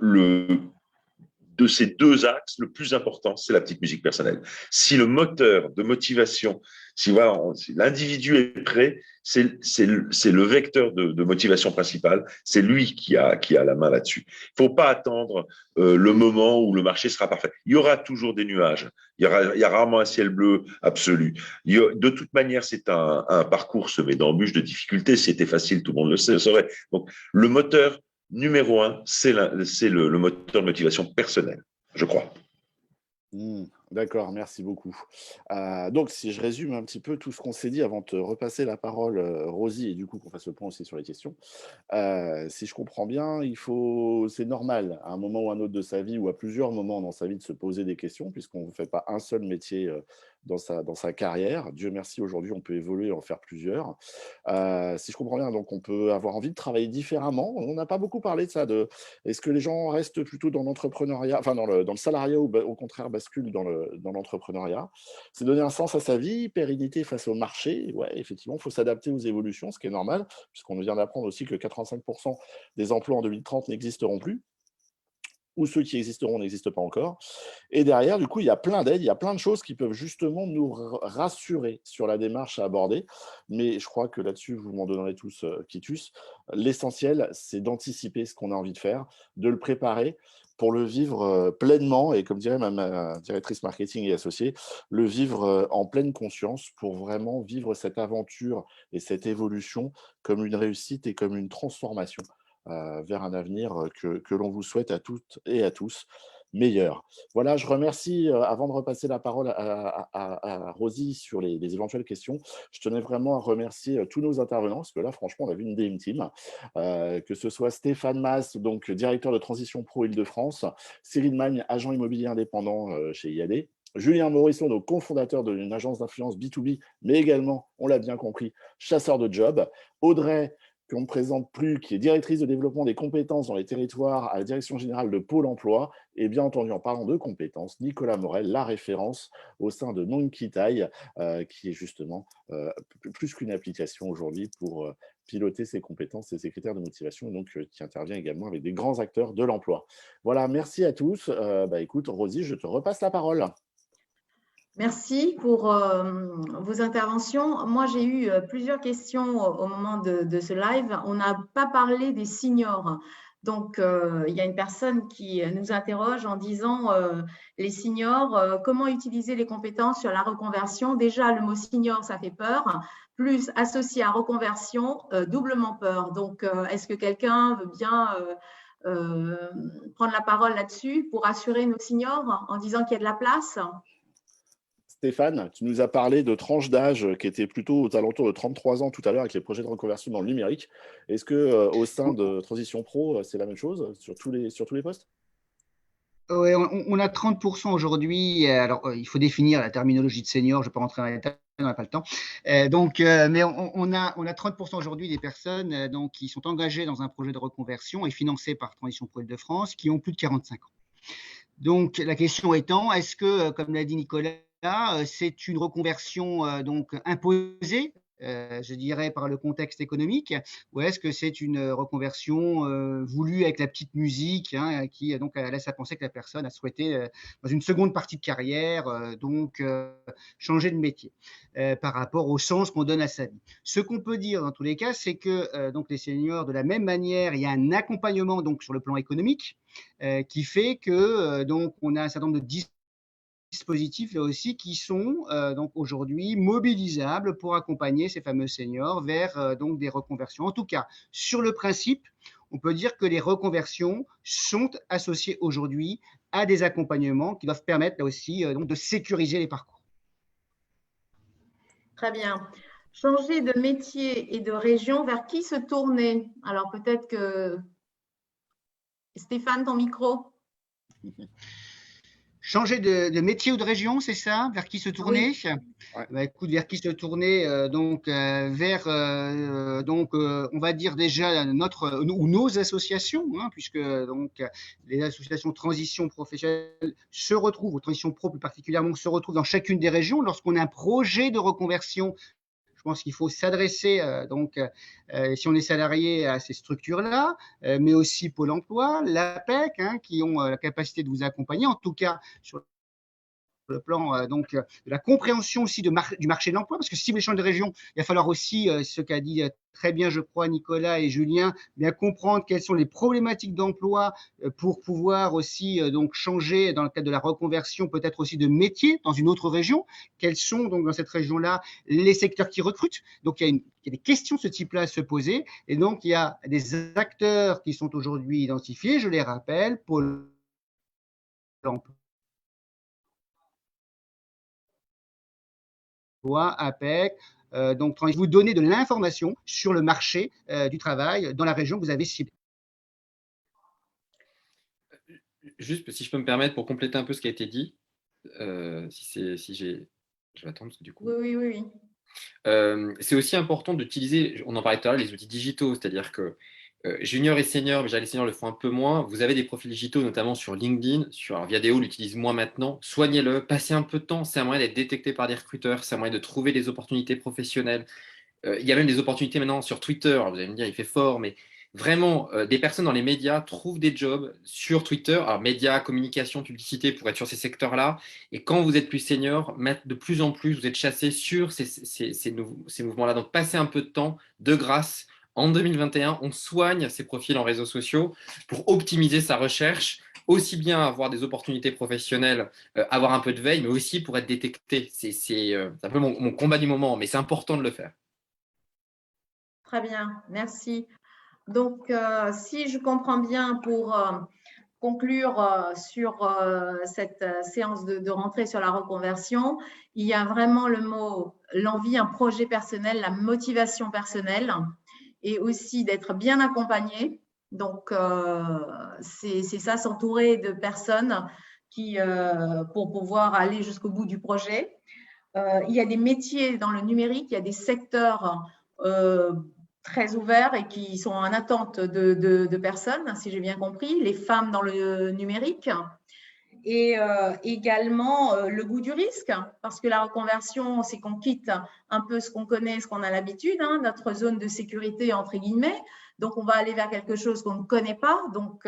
de ces deux axes, le plus important, c'est la petite musique personnelle. Si le moteur de motivation, si l'individu est prêt, c'est le vecteur de motivation principale, c'est lui qui a la main là-dessus. Il ne faut pas attendre le moment où le marché sera parfait. Il y aura toujours des nuages, il y a rarement un ciel bleu absolu. De toute manière, c'est un parcours semé d'embûches, de difficultés. Si c'était facile, tout le monde le saurait. Donc, le moteur numéro un, c'est le moteur de motivation personnelle, je crois. D'accord, merci beaucoup. Donc, si je résume un petit peu tout ce qu'on s'est dit avant de te repasser la parole, Rosie, et du coup qu'on fasse le point aussi sur les questions. Si je comprends bien, c'est normal à un moment ou à un autre de sa vie ou à plusieurs moments dans sa vie de se poser des questions, puisqu'on ne fait pas un seul métier dans sa carrière. Dieu merci, aujourd'hui, on peut évoluer et en faire plusieurs. Si je comprends bien, donc on peut avoir envie de travailler différemment. On n'a pas beaucoup parlé de ça. Est-ce que les gens restent plutôt dans l'entrepreneuriat, enfin dans le salariat, ou au contraire basculent dans l'entrepreneuriat? C'est donner un sens à sa vie, pérennité face au marché. Ouais, effectivement, il faut s'adapter aux évolutions, ce qui est normal, puisqu'on vient d'apprendre aussi que 85% des emplois en 2030 n'existeront plus, ou ceux qui existeront n'existent pas encore. Et derrière, du coup, il y a plein d'aides, il y a plein de choses qui peuvent justement nous rassurer sur la démarche à aborder. Mais je crois que là-dessus, vous m'en donnerez tous quitus. L'essentiel, c'est d'anticiper ce qu'on a envie de faire, de le préparer pour le vivre pleinement, et comme dirait ma directrice marketing et associée, le vivre en pleine conscience pour vraiment vivre cette aventure et cette évolution comme une réussite et comme une transformation vers un avenir que l'on vous souhaite à toutes et à tous meilleur. Voilà, je remercie, avant de repasser la parole à Rosie sur les éventuelles questions, je tenais vraiment à remercier tous nos intervenants, parce que là, franchement, on a vu une Dream Team, que ce soit Stéphane Mas, donc directeur de Transition Pro Île-de-France, Cyril Magne, agent immobilier indépendant chez IAD, Julien Morisson, donc cofondateur d'une agence d'influence B2B, mais également, on l'a bien compris, chasseur de jobs, Audrey, qu'on ne présente plus, qui est directrice de développement des compétences dans les territoires à la direction générale de Pôle emploi, et bien entendu, en parlant de compétences, Nicolas Morel, la référence au sein de Monkey Tai, qui est justement plus qu'une application aujourd'hui pour piloter ses compétences et ses critères de motivation, et donc qui intervient également avec des grands acteurs de l'emploi. Voilà, merci à tous. Écoute, Rosie, je te repasse la parole. Merci pour vos interventions. Moi, j'ai eu plusieurs questions au moment de ce live. On n'a pas parlé des seniors. Donc, il y a une personne qui nous interroge en disant les seniors, comment utiliser les compétences sur la reconversion? Déjà, le mot senior, ça fait peur. Plus associé à reconversion, doublement peur. Donc, est-ce que quelqu'un veut bien prendre la parole là-dessus pour assurer nos seniors en disant qu'il y a de la place? Stéphane, tu nous as parlé de tranches d'âge qui étaient plutôt aux alentours de 33 ans tout à l'heure avec les projets de reconversion dans le numérique. Est-ce que au sein de Transition Pro, c'est la même chose sur tous les postes? Ouais, on a 30% aujourd'hui. Alors, il faut définir la terminologie de senior. Je ne vais pas rentrer dans les détails, on n'a pas le temps. Mais on a 30% aujourd'hui des personnes donc, qui sont engagées dans un projet de reconversion et financées par Transition Pro Île-de-France qui ont plus de 45 ans. Donc, la question étant, est-ce que, comme l'a dit Nicolas, c'est une reconversion donc imposée, je dirais, par le contexte économique, ou est-ce que c'est une reconversion voulue avec la petite musique qui donc laisse à penser que la personne a souhaité, dans une seconde partie de carrière, changer de métier par rapport au sens qu'on donne à sa vie. Ce qu'on peut dire dans tous les cas, c'est que donc les seniors, de la même manière, il y a un accompagnement donc sur le plan économique qui fait que donc on a un certain nombre de dispositifs là aussi qui sont donc aujourd'hui mobilisables pour accompagner ces fameux seniors vers donc des reconversions. En tout cas, sur le principe, on peut dire que les reconversions sont associées aujourd'hui à des accompagnements qui doivent permettre là aussi donc de sécuriser les parcours. Très bien. Changer de métier et de région, vers qui se tourner? Alors peut-être que Stéphane, ton micro. Changer de métier ou de région, c'est ça? Vers qui se tourner? Oui. Ouais. Écoute, vers qui se tourner? Vers on va dire déjà nos associations, puisque donc les associations transition professionnelle se retrouvent, ou transition pro plus particulièrement, se retrouvent dans chacune des régions. Lorsqu'on a un projet de reconversion, je pense qu'il faut s'adresser, si on est salarié, à ces structures-là, mais aussi Pôle emploi, l'APEC, qui ont la capacité de vous accompagner, en tout cas sur le plan donc de la compréhension aussi du marché de l'emploi, parce que si vous voulez changer de région, il va falloir aussi, ce qu'a dit très bien, je crois, Nicolas et Julien, bien comprendre quelles sont les problématiques d'emploi pour pouvoir aussi donc changer dans le cadre de la reconversion, peut-être aussi de métier dans une autre région. Quels sont donc dans cette région-là les secteurs qui recrutent? Donc il y a des questions de ce type-là à se poser, et donc il y a des acteurs qui sont aujourd'hui identifiés, je les rappelle, Pôle emploi, APEC, donc vous donner de l'information sur le marché du travail dans la région que vous avez ciblée. Juste, si je peux me permettre, pour compléter un peu ce qui a été dit, je vais attendre parce que du coup. Oui. C'est aussi important d'utiliser, on en parlait tout à l'heure, les outils digitaux, c'est-à-dire que junior et senior, déjà les seniors le font un peu moins. Vous avez des profils digitaux, notamment sur LinkedIn, sur Viadeo l'utilise moins maintenant. Soignez-le, passez un peu de temps. C'est un moyen d'être détecté par des recruteurs, c'est un moyen de trouver des opportunités professionnelles. Il y a même des opportunités maintenant sur Twitter. Alors, vous allez me dire, il fait fort, mais vraiment, des personnes dans les médias trouvent des jobs sur Twitter. Alors, médias, communication, publicité, pour être sur ces secteurs-là. Et quand vous êtes plus senior, de plus en plus, vous êtes chassé sur ces mouvements-là. Donc, passez un peu de temps, de grâce. En 2021, on soigne ces profils en réseaux sociaux pour optimiser sa recherche, aussi bien avoir des opportunités professionnelles, avoir un peu de veille, mais aussi pour être détecté. C'est un peu mon combat du moment, mais c'est important de le faire. Très bien, merci. Donc, si je comprends bien, pour conclure sur cette séance de rentrée sur la reconversion, il y a vraiment le mot, l'envie, un projet personnel, la motivation personnelle, et aussi d'être bien accompagné. Donc, c'est ça, s'entourer de personnes pour pouvoir aller jusqu'au bout du projet. Il y a des métiers dans le numérique, il y a des secteurs très ouverts et qui sont en attente de personnes, si j'ai bien compris, les femmes dans le numérique. Et également le goût du risque, parce que la reconversion, c'est qu'on quitte un peu ce qu'on connaît, ce qu'on a l'habitude, notre zone de sécurité, entre guillemets. Donc, on va aller vers quelque chose qu'on ne connaît pas. Donc,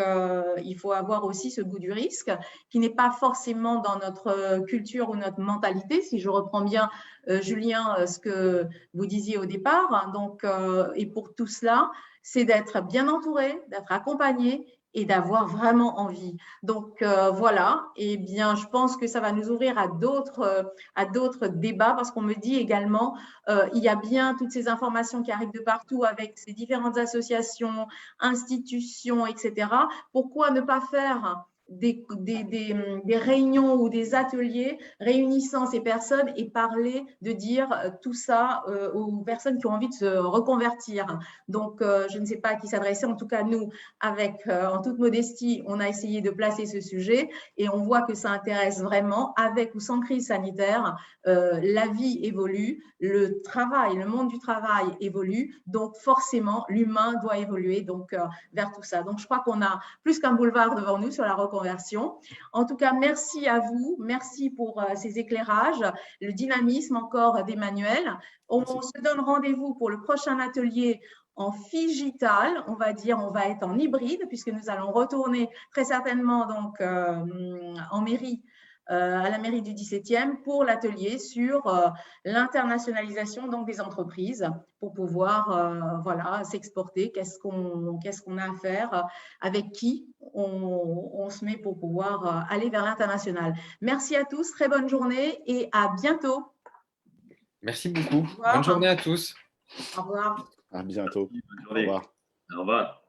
il faut avoir aussi ce goût du risque, qui n'est pas forcément dans notre culture ou notre mentalité, si je reprends bien, Julien, ce que vous disiez au départ. Donc, et pour tout cela, c'est d'être bien entouré, d'être accompagné et d'avoir vraiment envie. Donc, voilà. Et bien, je pense que ça va nous ouvrir à d'autres débats, parce qu'on me dit également, il y a bien toutes ces informations qui arrivent de partout avec ces différentes associations, institutions, etc. Pourquoi ne pas faire des réunions ou des ateliers réunissant ces personnes et parler de dire tout ça aux personnes qui ont envie de se reconvertir. Donc, je ne sais pas à qui s'adresser. En tout cas, nous, en toute modestie, on a essayé de placer ce sujet et on voit que ça intéresse vraiment. Avec ou sans crise sanitaire, la vie évolue, le monde du travail évolue, donc forcément, l'humain doit évoluer donc, vers tout ça. Donc, je crois qu'on a plus qu'un boulevard devant nous sur la reconversion. En tout cas, merci à vous, merci pour ces éclairages, le dynamisme encore d'Emmanuel. On se donne rendez-vous pour le prochain atelier en figital, on va être en hybride, puisque nous allons retourner très certainement donc, en mairie, à la mairie du 17e pour l'atelier sur l'internationalisation donc des entreprises pour pouvoir s'exporter. Qu'est-ce qu'on a à faire, avec qui on se met pour pouvoir aller vers l'international. Merci à tous, très bonne journée et à bientôt. Merci beaucoup. Bonne journée à tous. Au revoir. À bientôt. Bonne journée. Au revoir. Au revoir.